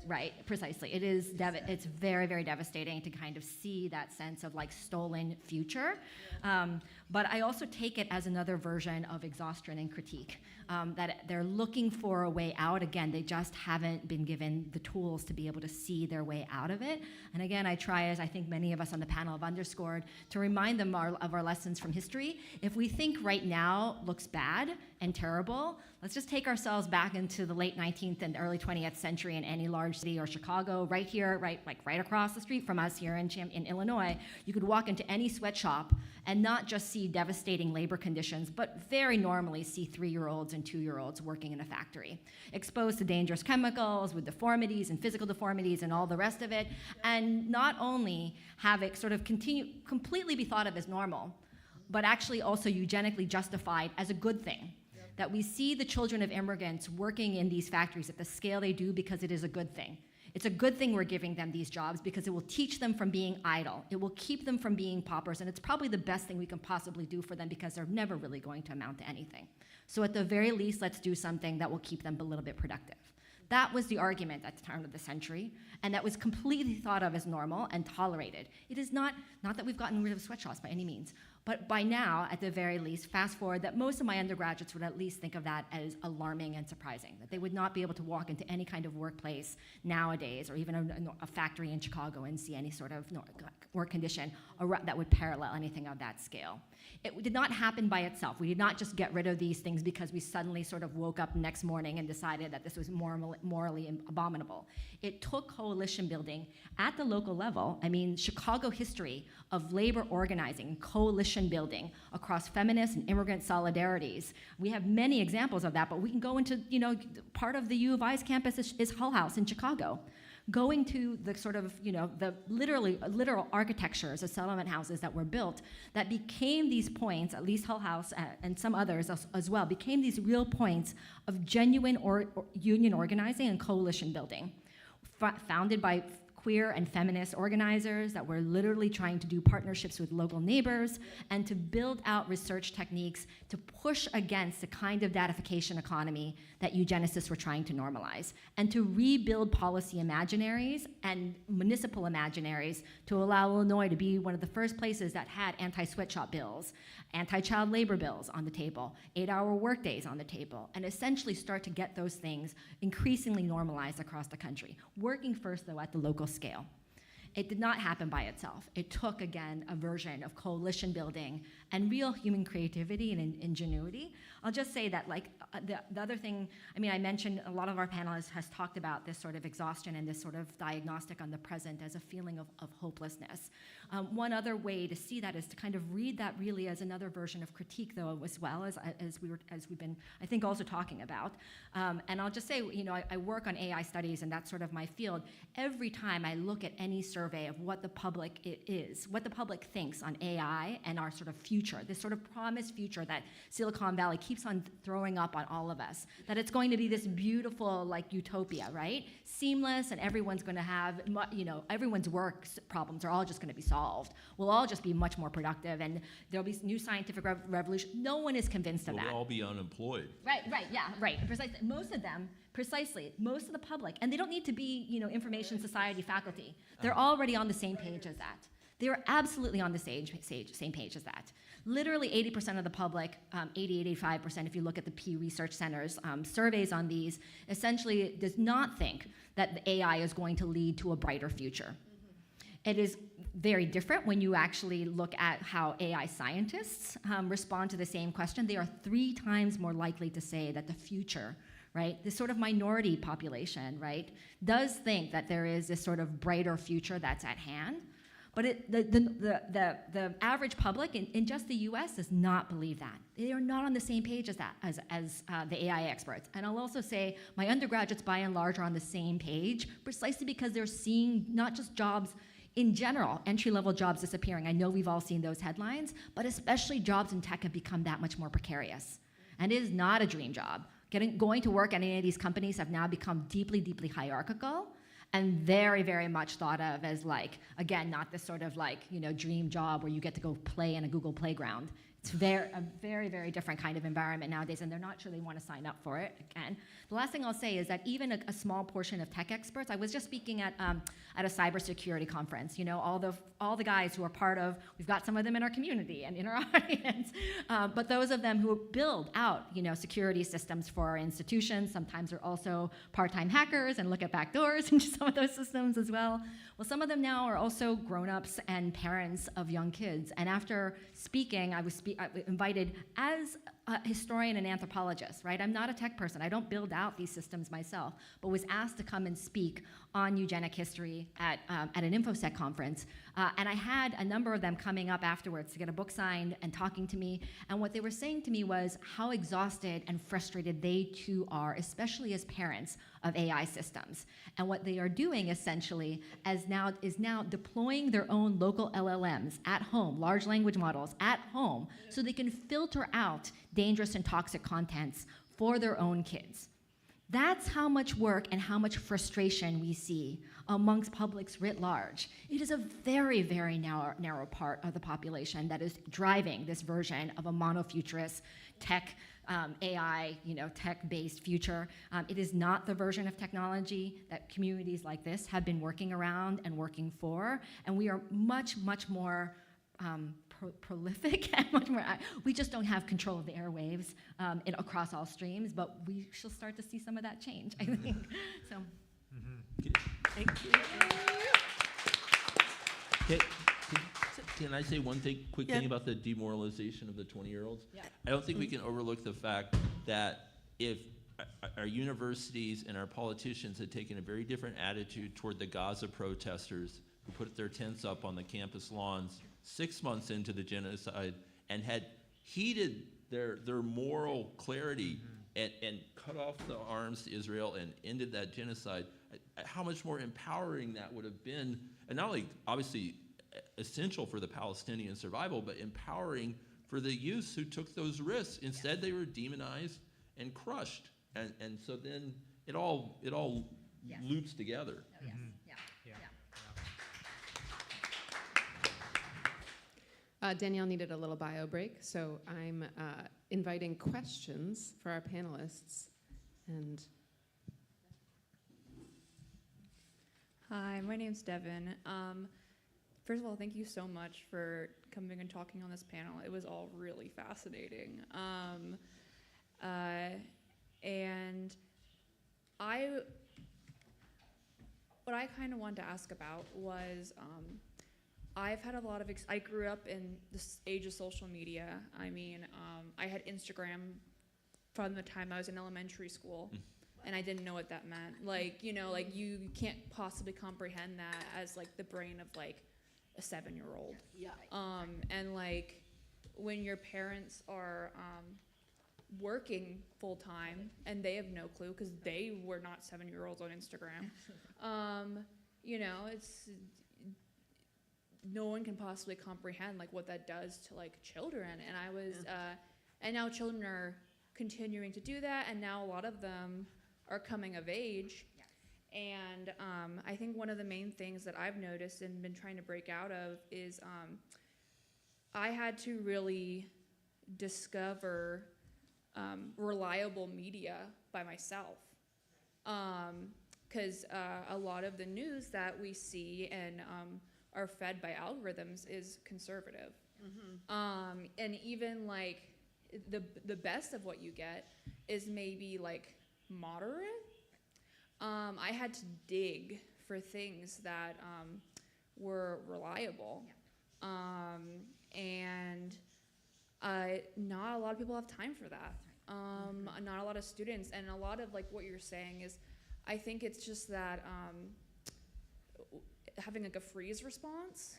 right, precisely. It's very, very devastating to kind of see that sense of like stolen future. But I also take it as another version of exhaustion and critique, that they're looking for a way out. Again, they just haven't been given the tools to be able to see their way out of it. And again, I try, as I think many of us on the panel have underscored, to remind them of our lessons from history. If we think right now looks bad and terrible, let's just take ourselves back into the late 19th and early 20th century in any large city or Chicago, right here, right across the street from us here in Illinois. You could walk into any sweatshop and not just see devastating labor conditions, but very normally see 3-year-olds and 2-year-olds working in a factory, exposed to dangerous chemicals with deformities and physical deformities and all the rest of it, and not only have it sort of completely be thought of as normal, but actually also eugenically justified as a good thing. That we see the children of immigrants working in these factories at the scale they do because it is a good thing. It's a good thing we're giving them these jobs because it will teach them from being idle. It will keep them from being paupers, and it's probably the best thing we can possibly do for them because they're never really going to amount to anything. So at the very least, let's do something that will keep them a little bit productive. That was the argument at the turn of the century, and that was completely thought of as normal and tolerated. It is not that we've gotten rid of sweatshops by any means, but by now, at the very least, fast forward, that most of my undergraduates would at least think of that as alarming and surprising, that they would not be able to walk into any kind of workplace nowadays, or even a factory in Chicago and see any sort of work condition that would parallel anything of that scale. It did not happen by itself. We did not just get rid of these things because we suddenly sort of woke up the next morning and decided that this was morally abominable. It took coalition building at the local level. I mean, Chicago history of labor organizing, coalition building across feminist and immigrant solidarities. We have many examples of that, but we can go into, part of the U of I's campus is Hull House in Chicago. Going to the sort of, the literal architectures of settlement houses that were built that became these points, at least Hull House and some others as well, became these real points of genuine union organizing and coalition building, founded by queer and feminist organizers that were literally trying to do partnerships with local neighbors and to build out research techniques to push against the kind of datification economy that eugenicists were trying to normalize, and to rebuild policy imaginaries and municipal imaginaries to allow Illinois to be one of the first places that had anti-sweatshop bills, anti-child labor bills on the table, 8-hour workdays on the table, and essentially start to get those things increasingly normalized across the country, working first, though, at the local scale. It did not happen by itself. It took, again, a version of coalition building and real human creativity and ingenuity. I'll just say that, the other thing, I mentioned a lot of our panelists has talked about this sort of exhaustion and this sort of diagnostic on the present as a feeling of hopelessness. One other way to see that is to kind of read that really as another version of critique, though, as well as we've been, I think, also talking about. And I'll just say, I work on AI studies, and that's sort of my field. Every time I look at any survey of what the public what the public thinks on AI and our sort of future, this sort of promised future that Silicon Valley keeps on throwing up on all of us, that it's going to be this beautiful, utopia, right? Seamless, and everyone's going to have, everyone's work problems are all just going to be solved. We'll all just be much more productive, and there'll be new scientific revolution. No one is convinced of that. We'll all be unemployed. Right, yeah, right. Precisely. Most of them, most of the public, and they don't need to be, information society faculty. They're already on the same page as that. They are absolutely on the same page as that. Literally 80% of the public, 85% if you look at the Pew Research Center's surveys on these, essentially does not think that the AI is going to lead to a brighter future. It is very different when you actually look at how AI scientists respond to the same question. They are 3 times more likely to say that the future, right, this sort of minority population, right, does think that there is this sort of brighter future that's at hand. But the average public in just the U.S. does not believe that. They are not on the same page as the AI experts. And I'll also say my undergraduates, by and large, are on the same page precisely because they're seeing not just jobs in general, entry-level jobs disappearing. I know we've all seen those headlines, but especially jobs in tech have become that much more precarious. And it is not a dream job. Going to work at any of these companies have now become deeply, deeply hierarchical, and very, very much thought of as again, not this sort of dream job where you get to go play in a Google playground. It's a very, very different kind of environment nowadays, and they're not sure they want to sign up for it, again. The last thing I'll say is that even a small portion of tech experts, I was just speaking at a cybersecurity conference, all the guys who are part of, we've got some of them in our community and in our audience, but those of them who build out, security systems for our institutions, sometimes are also part-time hackers and look at backdoors into some of those systems as well. Well, some of them now are also grown-ups and parents of young kids. And after speaking, I was invited as a historian and anthropologist, right? I'm not a tech person. I don't build out these systems myself, but was asked to come and speak on eugenic history at an InfoSec conference. And I had a number of them coming up afterwards to get a book signed and talking to me. And what they were saying to me was how exhausted and frustrated they too are, especially as parents of AI systems. And what they are doing essentially is now deploying their own local LLMs at home, large language models at home, so they can filter out dangerous and toxic contents for their own kids. That's how much work and how much frustration we see amongst publics writ large. It is a very, very narrow part of the population that is driving this version of a monofuturist tech, AI, tech-based future. It is not the version of technology that communities like this have been working around and working for, and we are much, much more prolific and much more. We just don't have control of the airwaves across all streams, but we shall start to see some of that change, I think. So, Thank you. Can I say one quick thing about the demoralization of the 20-year-olds? Yeah. I don't think we can overlook the fact that if our universities and our politicians had taken a very different attitude toward the Gaza protesters who put their tents up on the campus lawns 6 months into the genocide and had heeded their moral clarity and cut off the arms to Israel and ended that genocide, how much more empowering that would have been, and not only obviously essential for the Palestinian survival, but empowering for the youths who took those risks. Instead, they were demonized and crushed, and so then it all Yes. loops together. Oh, yes. Danielle needed a little bio break, so I'm inviting questions for our panelists. And Hi, my name's Devin. First of all, thank you so much for coming and talking on this panel. It was all really fascinating. And what I kind of wanted to ask about was, I've had a lot of, I grew up in this age of social media. I mean, I had Instagram from the time I was in elementary school. And I didn't know what that meant. Like, you can't possibly comprehend that as like the brain of like a 7-year-old. Yeah. And like when your parents are working full time and they have no clue because they were not 7-year-olds on Instagram. It's no one can possibly comprehend like what that does to like children. And I was, and now children are continuing to do that, and now a lot of them are coming of age. And I think one of the main things that I've noticed and been trying to break out of is I had to really discover reliable media by myself. Because a lot of the news that we see and are fed by algorithms is conservative. And even like the best of what you get is maybe like moderate. I had to dig for things that were reliable. And not a lot of people have time for that. Not a lot of students, and a lot of like what you're saying is, I think it's just that having like a freeze response.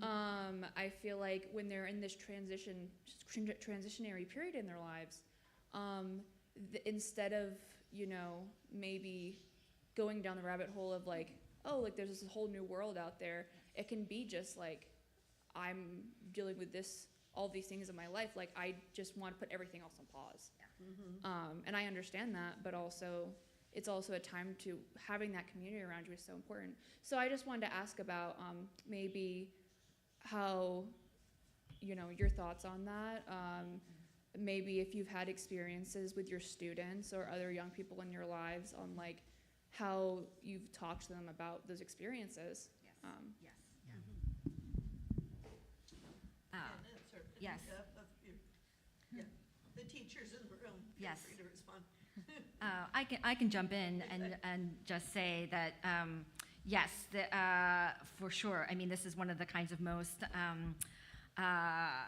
I feel like when they're in this transitionary period in their lives, instead of maybe going down the rabbit hole of like, oh, like there's this whole new world out there, it can be just like, I'm dealing with all these things in my life, like I just want to put everything else on pause. And I understand that, but also it's also a time to having that community around you is so important. So I just wanted to ask about maybe how, your thoughts on that. Maybe if you've had experiences with your students or other young people in your lives on like how you've talked to them about those experiences. Yes. The teachers in the room. Yes. Feel free to respond. I can jump in and just say that yes, for sure. I mean, this is one of the kinds of most I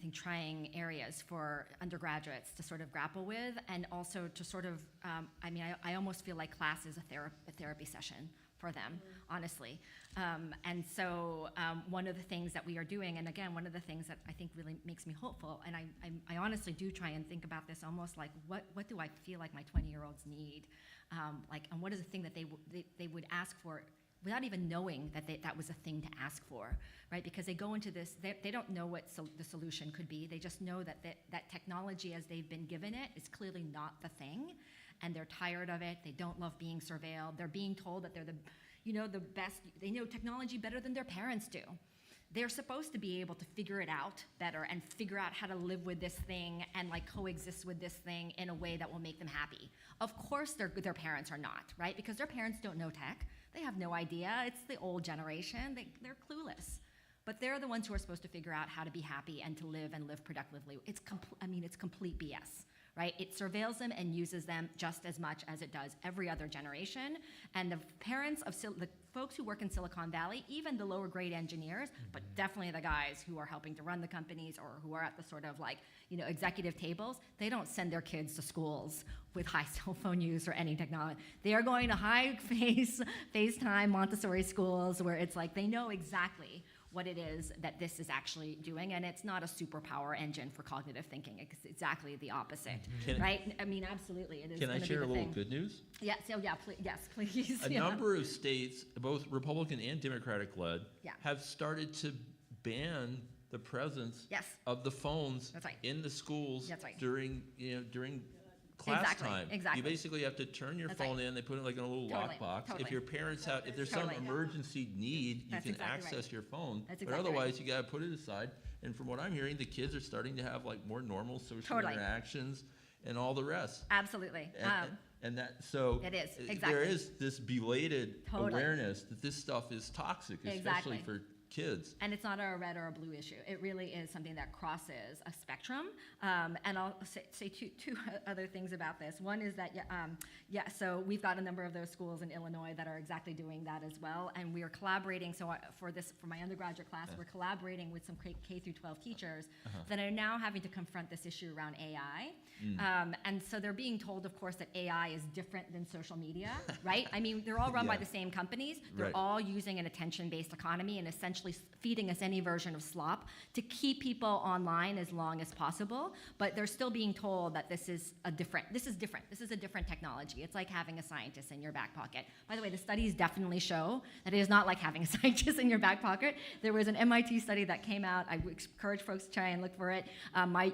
think trying areas for undergraduates to sort of grapple with, and also to sort of I almost feel like class is a therapy session for them, honestly. And so one of the things that we are doing, and again, one of the things that I think really makes me hopeful, and I honestly do try and think about this almost like, what do I feel like my 20-year-olds need? And what is the thing that they would ask for without even knowing that that was a thing to ask for, right? Because they go into this, they don't know what the solution could be. They just know that technology as they've been given it is clearly not the thing. and they're tired of it. They don't love being surveilled. They're being told that they're the best, they know technology better than their parents do. They're supposed to be able to figure it out better and figure out how to live with this thing and like coexist with this thing in a way that will make them happy. Of course their parents are not, right? Because their parents don't know tech. They have no idea. It's the old generation. They're clueless. But they're the ones who are supposed to figure out how to be happy and to live and live productively. It's complete BS, right? It surveils them and uses them just as much as it does every other generation. And the parents of the folks who work in Silicon Valley, even the lower grade engineers, but definitely the guys who are helping to run the companies or who are at the sort of like, executive tables, they don't send their kids to schools with high cell phone use or any technology. They are going to high FaceTime Montessori schools where it's like they know exactly what it is that this is actually doing, and it's not a superpower engine for cognitive thinking. It's exactly the opposite, right? Absolutely, it is. Can I share a little good news? Yes, yes, please. A number of states, both Republican and Democratic-led, have started to ban the presence of the phones in the schools during class time. Exactly. You basically have to turn your phone in. They put it like in a little lockbox. If your parents have, if there's some emergency need, you can access your phone. But otherwise, you got to put it aside. And from what I'm hearing, the kids are starting to have like more normal social interactions and all the rest. Absolutely. And that, so it is, there is this belated awareness that this stuff is toxic, especially for kids. And it's not a red or a blue issue. It really is something that crosses a spectrum. And I'll say two other things about this. One is that, so we've got a number of those schools in Illinois that are exactly doing that as well. And we are collaborating, for my undergraduate class, we're collaborating with some K through 12 teachers that are now having to confront this issue around AI. And so they're being told, of course, that AI is different than social media, right? I mean, they're all run by the same companies. They're all using an attention-based economy and essentially feeding us any version of slop to keep people online as long as possible. But they're still being told that this is different. This is a different technology. It's like having a scientist in your back pocket. By the way, the studies definitely show that it is not like having a scientist in your back pocket. There was an MIT study that came out. I encourage folks to try and look for it.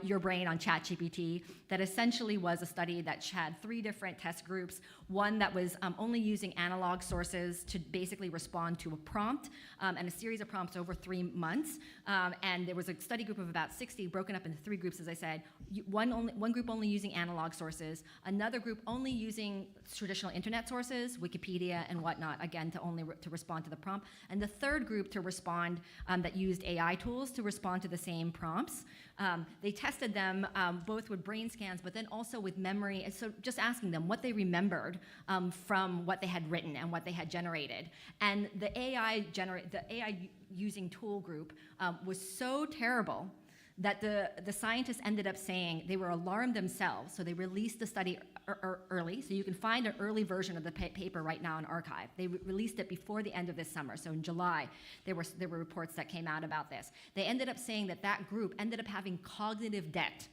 Your Brain on ChatGPT, that essentially was a study that had 3 different test groups. One that was only using analog sources to basically respond to a prompt and a series of prompts over 3 months. And there was a study group of about 60 broken up into 3 groups, as I said. One group only using analog sources, another group only using traditional internet sources, Wikipedia and whatnot, again, to respond to the prompt. And the third group to respond that used AI tools to respond to the same prompts. They tested them both with brain scans, but then also with memory. And so just asking them what they remembered from what they had written and what they had generated. And the AI using tool group was so terrible that the scientists ended up saying they were alarmed themselves, so they released the study early. So you can find an early version of the paper right now in arXiv. They released it before the end of this summer. So in July, there were reports that came out about this. They ended up saying that group ended up having cognitive debt.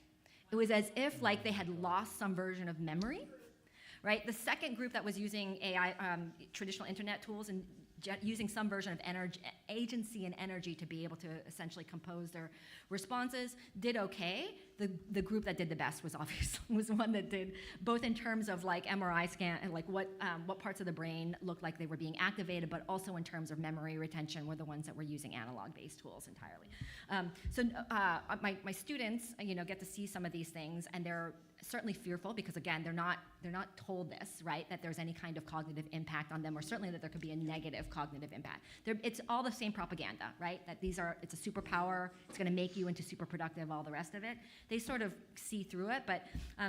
It was as if like they had lost some version of memory, right? The second group that was using AI, traditional internet tools and using some version of agency and energy to be able to essentially compose their responses, did okay. The group that did the best was the one that did both in terms of like MRI scan and like what parts of the brain looked like they were being activated, but also in terms of memory retention were the ones that were using analog-based tools entirely. My students, get to see some of these things, and they're certainly fearful because again, they're not told this, right? That there's any kind of cognitive impact on them, or certainly that there could be a negative cognitive impact. It's all the same propaganda, right? That it's a superpower, it's going to make you into super productive, all the rest of it. They sort of see through it, but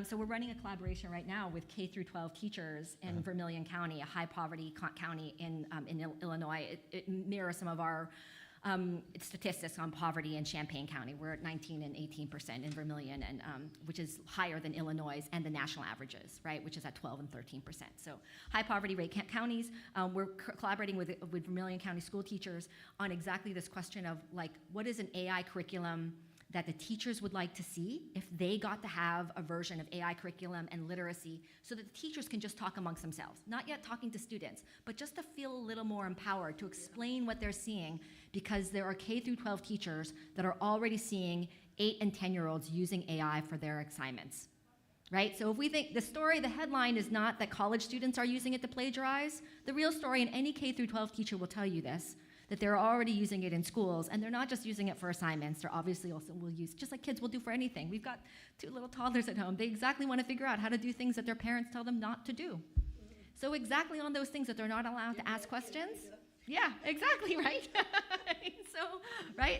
so we're running a collaboration right now with K through 12 teachers in Vermilion County, a high poverty county in Illinois. It mirrors some of our statistics on poverty in Champaign County. We're at 19 and 18% in Vermilion, and which is higher than Illinois and the national averages, right? Which is at 12 and 13%. So high poverty rate counties. We're collaborating with Vermilion County school teachers on exactly this question of like, what is an AI curriculum that the teachers would like to see if they got to have a version of AI curriculum and literacy so that the teachers can just talk amongst themselves, not yet talking to students, but just to feel a little more empowered to explain what they're seeing, because there are K through 12 teachers that are already seeing 8 and 10-year-olds using AI for their assignments. right? So if we think the story, the headline is not that college students are using it to plagiarize, the real story, and any K through 12 teacher will tell you this, that they're already using it in schools, and they're not just using it for assignments, they're obviously also will use, just like kids will do for anything. We've got 2 little toddlers at home. They exactly want to figure out how to do things that their parents tell them not to do. So exactly on those things that they're not allowed to ask questions. Yeah, exactly, right?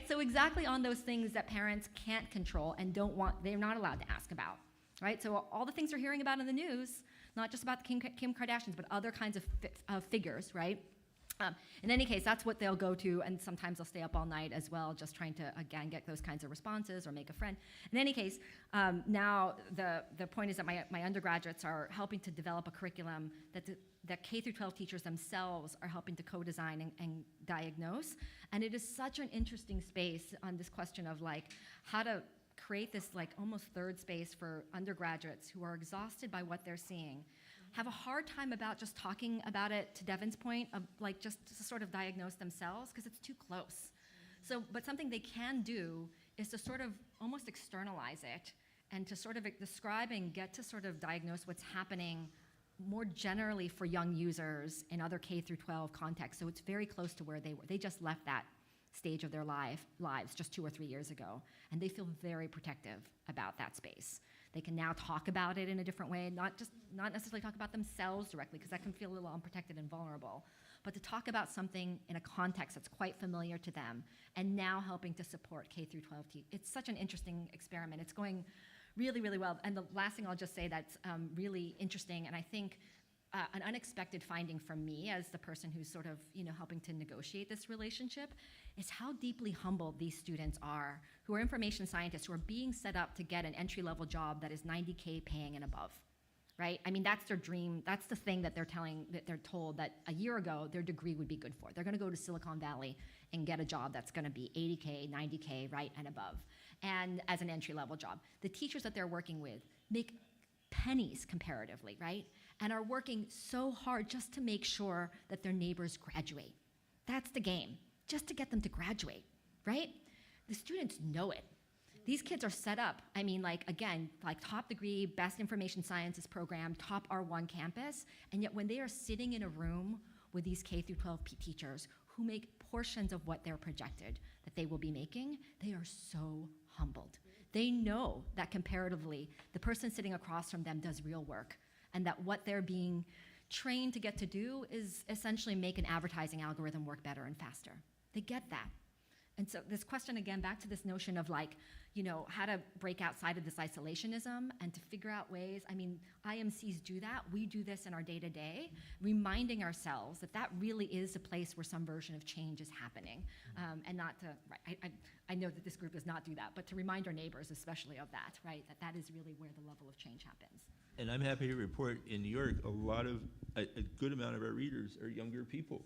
So exactly on those things that parents can't control and they're not allowed to ask about, right? So all the things we're hearing about in the news, not just about the Kim Kardashians, but other kinds of figures, right? In any case, that's what they'll go to, and sometimes they'll stay up all night as well, just trying to, again, get those kinds of responses or make a friend. In any case, now the point is that my undergraduates are helping to develop a curriculum that K through 12 teachers themselves are helping to co-design and diagnose. And it is such an interesting space on this question of like how to create this like almost third space for undergraduates who are exhausted by what they're seeing, have a hard time about just talking about it, to Devin's point, of like just to sort of diagnose themselves because it's too close. So, but something they can do is to sort of almost externalize it and to sort of describe and get to sort of diagnose what's happening more generally for young users in other K through 12 contexts. So it's very close to where they were. They just left that stage of their lives just 2 or 3 years ago, and they feel very protective about that space. They can now talk about it in a different way, not necessarily talk about themselves directly, because that can feel a little unprotected and vulnerable, but to talk about something in a context that's quite familiar to them, and now helping to support K through 12 It's such an interesting experiment. It's going really, really well. And the last thing I'll just say that's really interesting, and I think an unexpected finding from me as the person who's sort of, helping to negotiate this relationship is how deeply humbled these students are, who are information scientists, who are being set up to get an entry-level job that is $90K paying and above, right? I mean, that's their dream. That's the thing that they're told that a year ago their degree would be good for. They're going to go to Silicon Valley and get a job that's going to be 80K, 90K, right, and above, and as an entry-level job. The teachers that they're working with make pennies comparatively, right? And are working so hard just to make sure that their neighbors graduate. That's the game, just to get them to graduate, right? The students know it. These kids are set up, again, top degree, best information sciences program, top R1 campus, and yet when they are sitting in a room with these K through 12 teachers who make portions of what they're projected that they will be making, they are so humbled. They know that comparatively, the person sitting across from them does real work, and that what they're being trained to get to do is essentially make an advertising algorithm work better and faster. They get that. And so this question, again, back to this notion of how to break outside of this isolationism and to figure out ways. IMCs do that. We do this in our day-to-day, reminding ourselves that really is a place where some version of change is happening. And not to, I know that this group does not do that, but to remind our neighbors especially of that, right? That is really where the level of change happens. And I'm happy to report in New York, a good amount of our readers are younger people.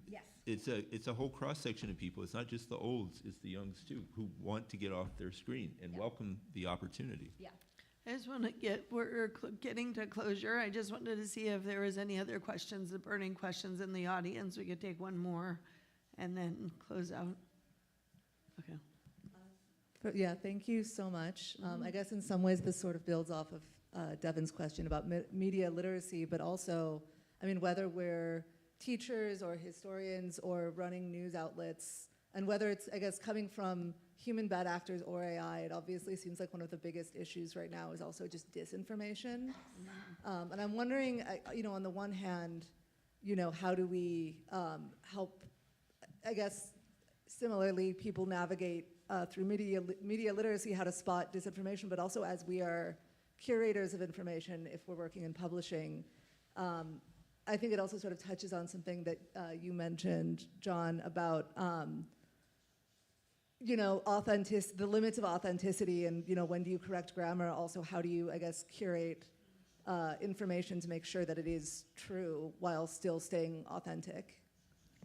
Yes. It's a whole cross-section of people. It's not just the olds, it's the youngs too, who want to get off their screen and welcome the opportunity. Yeah. I just want to we're getting to closure. I just wanted to see if there was any other questions, the burning questions in the audience. We could take one more and then close out. Okay. But yeah, thank you so much. I guess in some ways this sort of builds off of Devin's question about media literacy, but also, whether we're teachers or historians or running news outlets, and whether it's, I guess, coming from human bad actors or AI, it obviously seems like one of the biggest issues right now is also just disinformation. And I'm wondering, on the one hand, how do we help, I guess, similarly, people navigate through media literacy, how to spot disinformation, but also as we are curators of information, if we're working in publishing, I think it also sort of touches on something that you mentioned, John, about the limits of authenticity, and when do you correct grammar? Also, how do you, I guess, curate information to make sure that it is true while still staying authentic?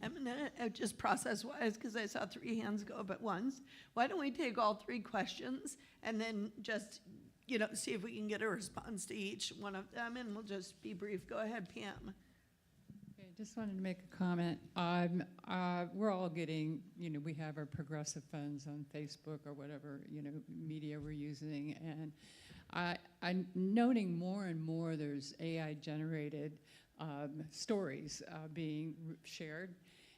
I'm gonna just process-wise, because I saw 3 hands go up at once. Why don't we take all 3 questions and then just see if we can get a response to each one of them, and we'll just be brief. Go ahead, Pam. Okay, just wanted to make a comment. We're all getting, we have our progressive funds on Facebook or whatever, media we're using, and I'm noting more and more there's AI-generated stories being shared,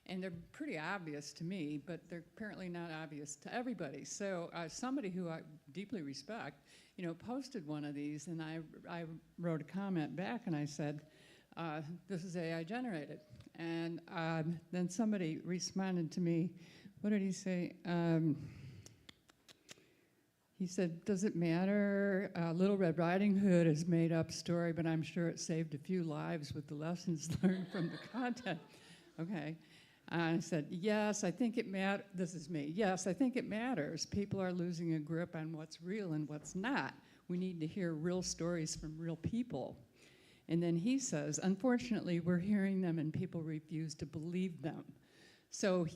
and they're pretty obvious to me, but they're apparently not obvious to everybody. So somebody who I deeply respect, posted one of these, and I wrote a comment back, and I said, this is AI-generated. And then somebody responded to me. What did he say? He said, does it matter? Little Red Riding Hood is made up story, but I'm sure it saved a few lives with the lessons learned from the content. Okay. I said, yes, I think it matters. This is me. Yes, I think it matters. People are losing a grip on what's real and what's not. We need to hear real stories from real people. And then he says, unfortunately, we're hearing them and people refuse to believe them. So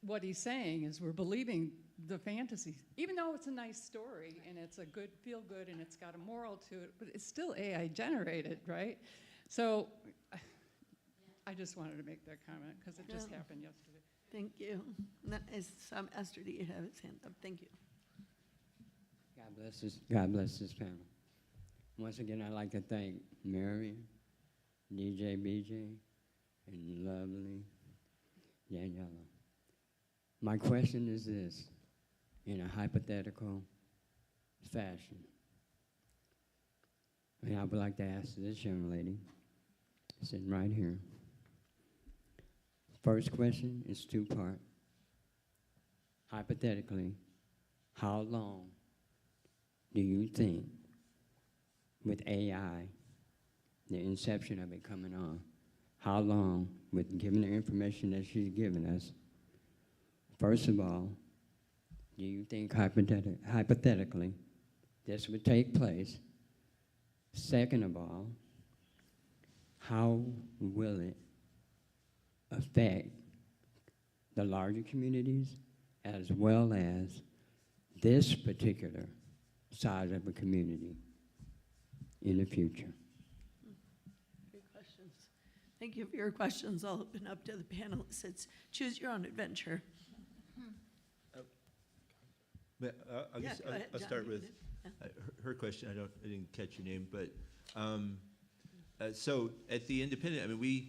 what he's saying is we're believing the fantasy, even though it's a nice story and it's a good, feel good and it's got a moral to it, but it's still AI generated, right? So I just wanted to make that comment because it just happened yesterday. Thank you. Esther, do you have his hand up? Thank you. God bless this panel. Once again, I'd like to thank Mary, DJ BJ, and lovely Danielle. My question is this, in a hypothetical fashion. And I would like to ask this young lady, sitting right here. First question is two-part. Hypothetically, how long do you think, with AI, the inception of it coming on, how long, with given the information that she's given us, first of all, do you think hypothetically this would take place? Second of all, how will it affect the larger communities as well as this particular side of a community in the future? Great questions. Thank you for your questions. I'll open up to the panelists. It's choose your own adventure. But Go ahead, I'll John, start you with did. her question. I didn't catch your name, but so at the Independent, I mean,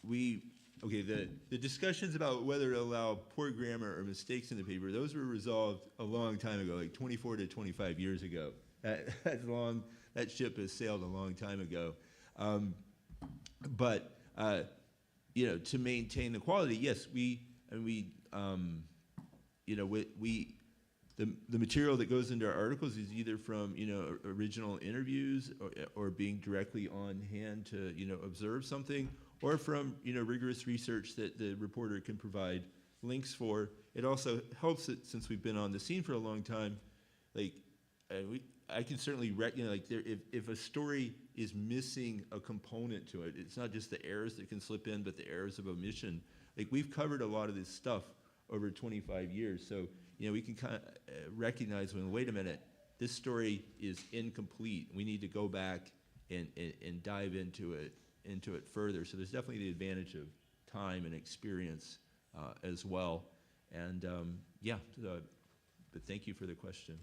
the discussions about whether to allow poor grammar or mistakes in the paper, those were resolved a long time ago, like 24 to 25 years ago. That ship has sailed a long time ago. But to maintain the quality, yes, the material that goes into our articles is either from original interviews or being directly on hand to observe something, or from rigorous research that the reporter can provide links for. It also helps that since we've been on the scene for a long time, I can certainly if a story is missing a component to it, it's not just the errors that can slip in, but the errors of omission. We've covered a lot of this stuff over 25 years, so we can kind of recognize when, wait a minute, this story is incomplete. We need to go back and dive into it further. So there's definitely the advantage of time and experience as well. And but thank you for the question.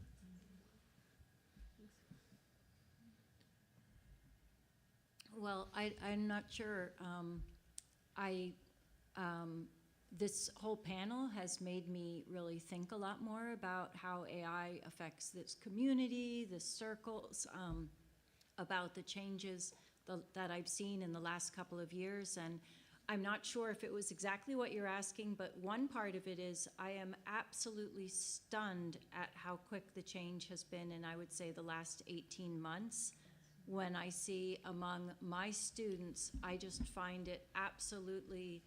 Well, I'm not sure. This whole panel has made me really think a lot more about how AI affects this community, this circles, about the changes that I've seen in the last couple of years. And I'm not sure if it was exactly what you're asking, but one part of it is I am absolutely stunned at how quick the change has been in, I would say, the last 18 months. When I see among my students, I just find it absolutely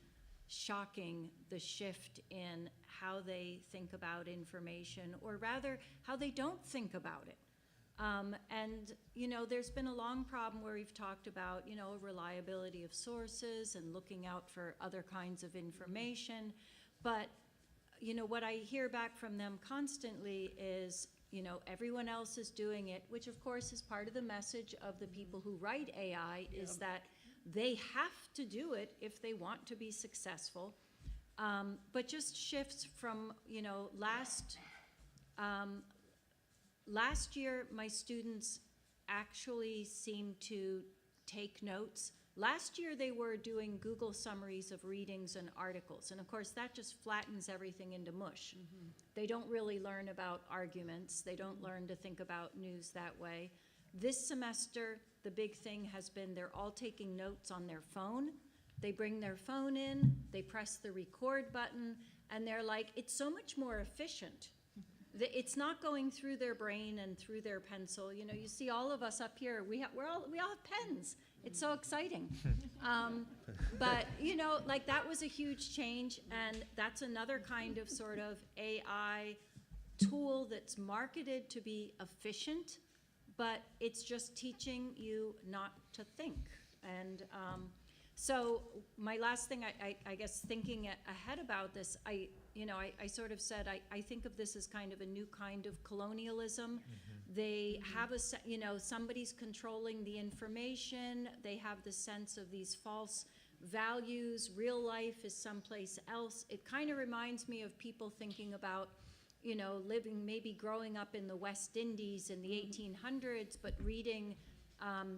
shocking, the shift in how they think about information, or rather how they don't think about it. And there's been a long problem where we've talked about reliability of sources and looking out for other kinds of information, but what I hear back from them constantly is everyone else is doing it, which of course is part of the message of the people who write AI, is that they have to do it if they want to be successful. But just shifts from, last year, my students actually seem to take notes. Last year, they were doing Google summaries of readings and articles, and of course, that just flattens everything into mush. They don't really learn about arguments. They don't learn to think about news that way. This semester, the big thing has been they're all taking notes on their phone. They bring their phone in, they press the record button, and they're like, it's so much more efficient. It's not going through their brain and through their pencil. You know, you see all of us up here, we all have pens. It's so exciting. But, you know, like that was a huge change, and that's another kind of sort of AI tool that's marketed to be efficient, but it's just teaching you not to think. And so my last thing, I guess, thinking ahead about this, I sort of said, I think of this as kind of a new kind of colonialism. They have somebody's controlling the information. They have the sense of these false values. Real life is someplace else. It kind of reminds me of people thinking about, you know, maybe growing up in the West Indies in the 1800s, but reading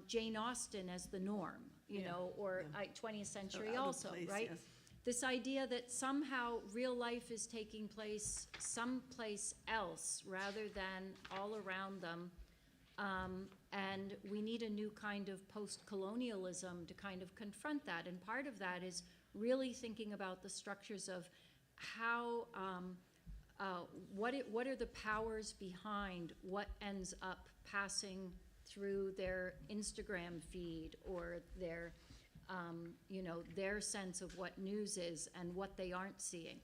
Jane Austen as the norm, you know, or 20th century also, right? Yes. This idea that somehow real life is taking place someplace else rather than all around them. And we need a new kind of post-colonialism to kind of confront that. And part of that is really thinking about the structures of how, what are the powers behind what ends up passing through their Instagram feed or their, their sense of what news is and what they aren't seeing.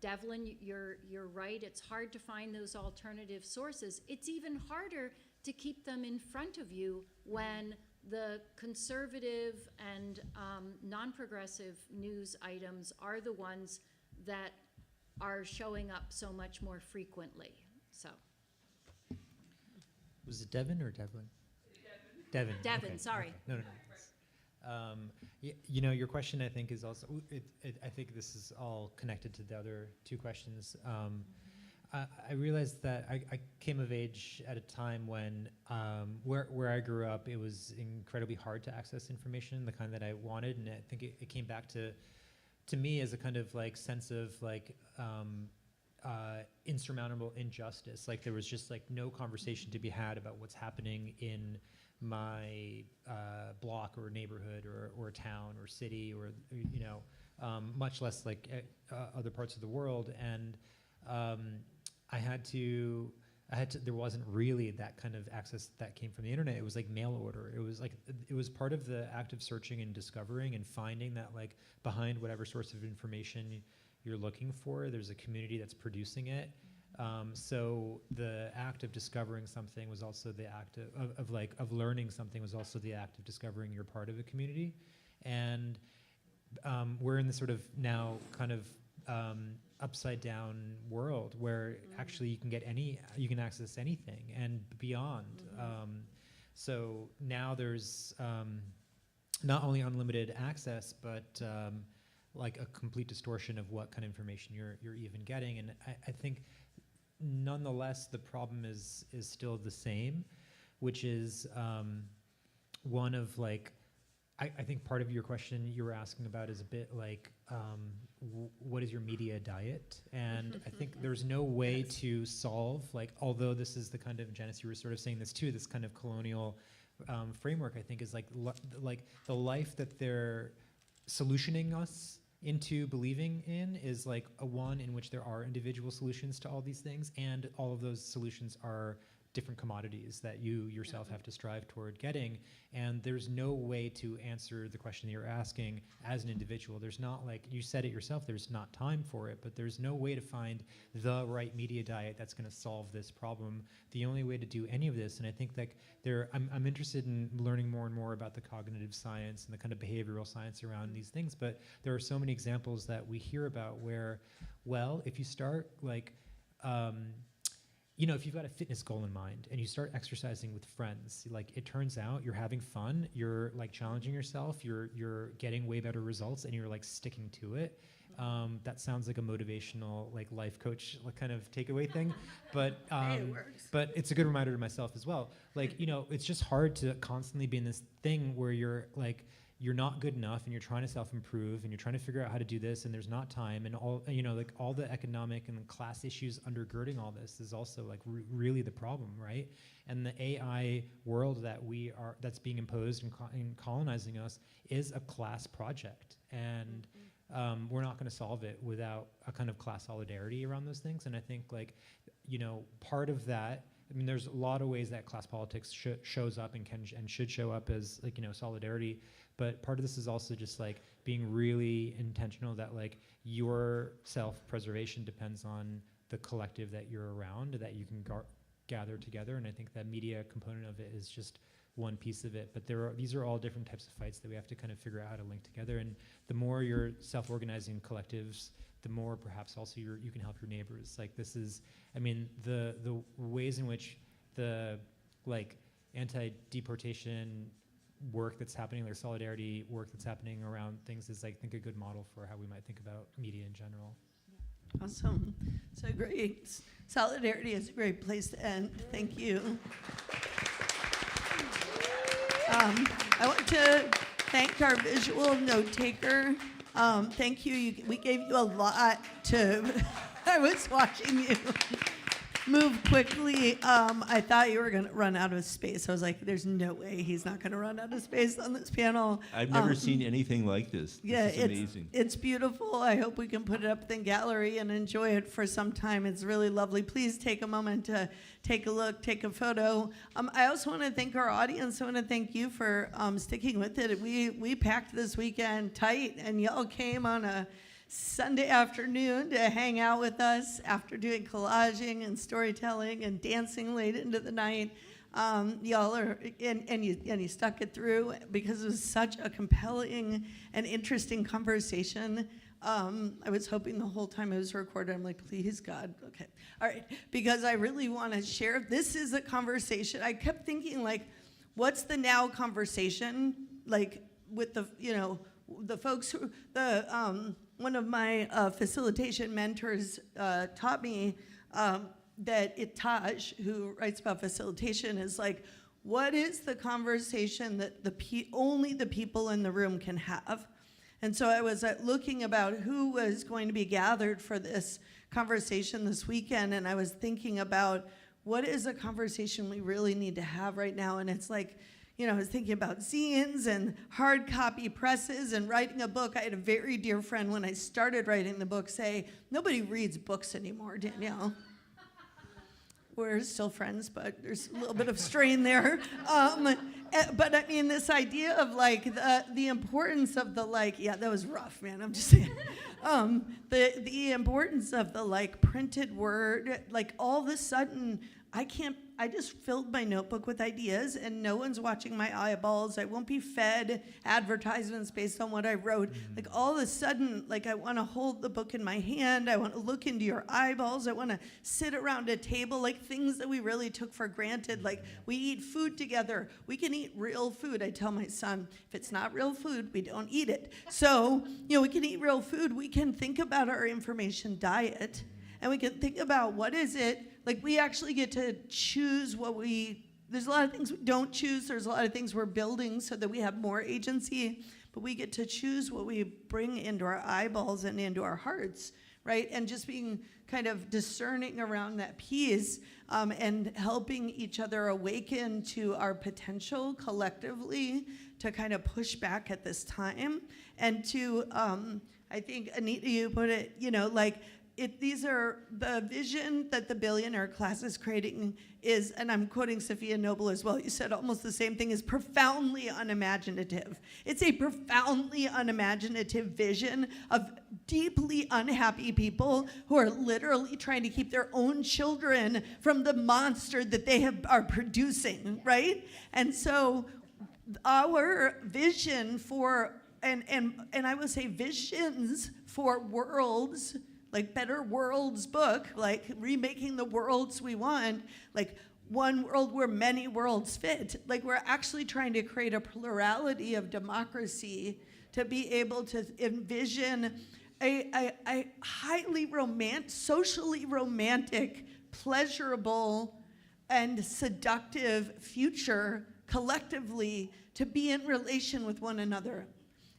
Devlin, you're right. It's hard to find those alternative sources. It's even harder to keep them in front of you when the conservative and non-progressive news items are the ones that are showing up so much more frequently. So. Was it Devin or Devlin? Devin. Devin, okay. sorry. Okay. No. You know, your question, I think, is also, I think this is all connected to the other two questions. I realized that I came of age at a time when, where I grew up, it was incredibly hard to access information, the kind that I wanted, and I think it came back to me as a kind of like sense of like, insurmountable injustice. Like there was just like no conversation to be had about what's happening in my block or neighborhood or town or city or much less like other parts of the world. And there wasn't really that kind of access that came from the internet. It was like mail order. It was part of the act of searching and discovering and finding that like behind whatever source of information you're looking for, there's a community that's producing it. So the act of discovering something was also the act of learning something was also the act of discovering you're part of a community. And we're in this sort of now kind of upside down world where actually you can access anything and beyond. So now there's not only unlimited access, but like a complete distortion of what kind of information you're even getting. And I think nonetheless the problem is still the same, which is one of like, I think part of your question you were asking about is a bit like, what is your media diet? And I think there's no way to solve, like, although this is the kind of, Janice, you were sort of saying this too, this kind of colonial framework, I think is like the life that they're solutioning us into believing in is like a one in which there are individual solutions to all these things, and all of those solutions are different commodities that you yourself have to strive toward getting. And there's no way to answer the question that you're asking as an individual. There's not, like you said it yourself, there's not time for it, but there's no way to find the right media diet that's going to solve this problem. The only way to do any of this, and I think like I'm interested in learning more and more about the cognitive science and the kind of behavioral science around these things, but there are so many examples that we hear about where, well, if you start like, if you've got a fitness goal in mind and you start exercising with friends, like it turns out you're having fun, you're like challenging yourself, you're getting way better results, and you're like sticking to it. That sounds like a motivational, like life coach kind of takeaway thing, but Hey, it works. but it's a good reminder to myself as well. Like, it's just hard to constantly be in this thing where you're like, you're not good enough and you're trying to self-improve and you're trying to figure out how to do this and there's not time, and all, like all the economic and class issues undergirding all this is also like really the problem, right? And the AI world that's being imposed and colonizing us is a class project, and we're not going to solve it without a kind of class solidarity around those things. And I think part of that, I mean, there's a lot of ways that class politics shows up and should show up as solidarity. But part of this is also just like being really intentional that like your self-preservation depends on the collective that you're around, that you can gather together. And I think that media component of it is just one piece of it. But these are all different types of fights that we have to kind of figure out how to link together. And the more you're self-organizing collectives, the more perhaps also you can help your neighbors. Like this is, I mean, the ways in which the like anti-deportation work that's happening, like solidarity work that's happening around things is, I think, a good model for how we might think about media in general. Awesome. So great. Solidarity is a great place to end. Thank you. I want to thank our visual note taker. Thank you. We gave you a lot to. I was watching you move quickly. I thought you were going to run out of space. I was like, there's no way he's not going to run out of space on this panel. I've never seen anything like this. Yeah, This is amazing. It's beautiful. I hope we can put it up in the gallery and enjoy it for some time. It's really lovely. Please take a moment to take a look, take a photo. I also want to thank our audience. I want to thank you for sticking with it. We packed this weekend tight, and y'all came on a Sunday afternoon to hang out with us after doing collaging and storytelling and dancing late into the night. Y'all are, and you stuck it through because it was such a compelling and interesting conversation. I was hoping the whole time it was recorded, I'm like, please, God, okay. All right, because I really want to share, this is a conversation. I kept thinking, like, what's the now conversation? Like, with the, the folks who, one of my facilitation mentors taught me that Taj, who writes about facilitation, is like, what is the conversation that only the people in the room can have? And so I was looking about who was going to be gathered for this conversation this weekend, and I was thinking about what is a conversation we really need to have right now, and it's like, I was thinking about zines and hard copy presses and writing a book. I had a very dear friend when I started writing the book say, nobody reads books anymore, Danielle. We're still friends, but there's a little bit of strain there. But I mean, this idea of like the importance of the like, yeah, that was rough, man, I'm just saying. The importance of the like printed word, like all of a sudden, I just filled my notebook with ideas and no one's watching my eyeballs. I won't be fed advertisements based on what I wrote. Like all of a sudden, like I want to hold the book in my hand. I want to look into your eyeballs. I want to sit around a table, like things that we really took for granted. Like we eat food together. We can eat real food. I tell my son, if it's not real food, we don't eat it. So, we can eat real food. We can think about our information diet and we can think about what is it. Like we actually get to choose there's a lot of things we don't choose. There's a lot of things we're building so that we have more agency, but we get to choose what we bring into our eyeballs and into our hearts, right? And just being kind of discerning around that piece and helping each other awaken to our potential collectively to kind of push back at this time. And to, I think, Anita, you put it, these are the vision that the billionaire class is creating is, and I'm quoting Sophia Noble as well, you said almost the same thing, is profoundly unimaginative. It's a profoundly unimaginative vision of deeply unhappy people who are literally trying to keep their own children from the monster that they are producing, right? And so our vision for, and I would say visions for worlds, like Better Worlds book, like remaking the worlds we want, like one world where many worlds fit. Like we're actually trying to create a plurality of democracy to be able to envision a highly socially romantic, pleasurable, and seductive future collectively to be in relation with one another.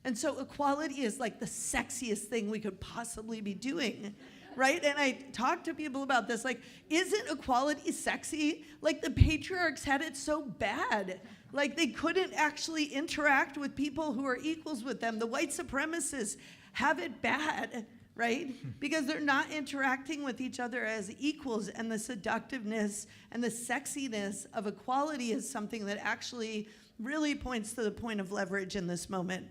And so equality is like the sexiest thing we could possibly be doing, right? And I talk to people about this, like, isn't equality sexy? Like, the patriarchs had it so bad. Like, they couldn't actually interact with people who are equals with them. The white supremacists have it bad, right? Because they're not interacting with each other as equals, and the seductiveness and the sexiness of equality is something that actually really points to the point of leverage in this moment,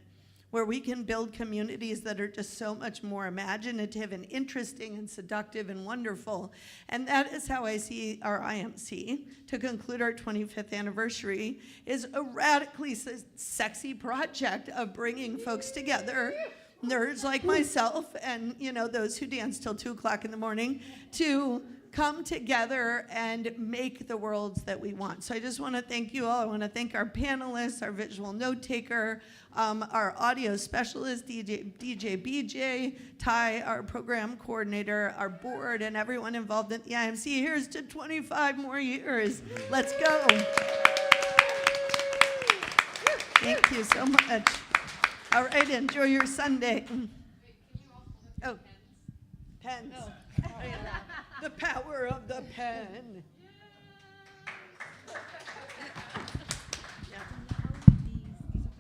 where we can build communities that are just so much more imaginative and interesting and seductive and wonderful. And that is how I see our IMC, to conclude our 25th anniversary, is a radically sexy project of bringing folks together, nerds like myself and, you know, those who dance till 2 o'clock in the morning, to come together and make the worlds that we want. So I just want to thank you all. I want to thank our panelists, our visual note taker, our audio specialist, DJ BJ, Ty, our program coordinator, our board, and everyone involved in the IMC. Here's to 25 more years. Let's go. Thank you so much. All right, enjoy your Sunday. Oh, pens. Oh, yeah. The power of the pen.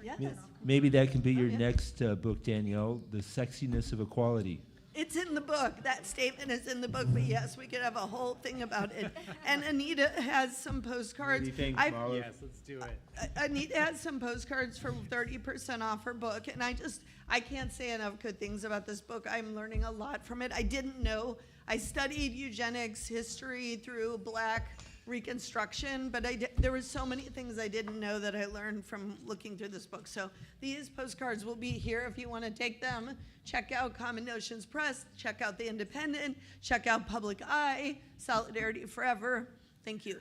Yes. Maybe that can be your next book, Danielle, The Sexiness of Equality. It's in the book. That statement is in the book, but yes, we could have a whole thing about it. And Anita has some postcards. What do you think, Malav? Yes, let's do it. Anita has some postcards for 30% off her book, and I can't say enough good things about this book. I'm learning a lot from it. I didn't know. I studied eugenics history through Black Reconstruction, but there were so many things I didn't know that I learned from looking through this book. So these postcards will be here if you want to take them. Check out Common Notions Press, check out The Indypendent, check out Public Eye, Solidarity Forever. Thank you.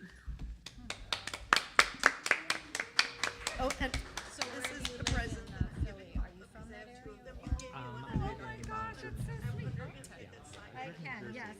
Oh, and so this is the present. Are you from that area? I can, yes.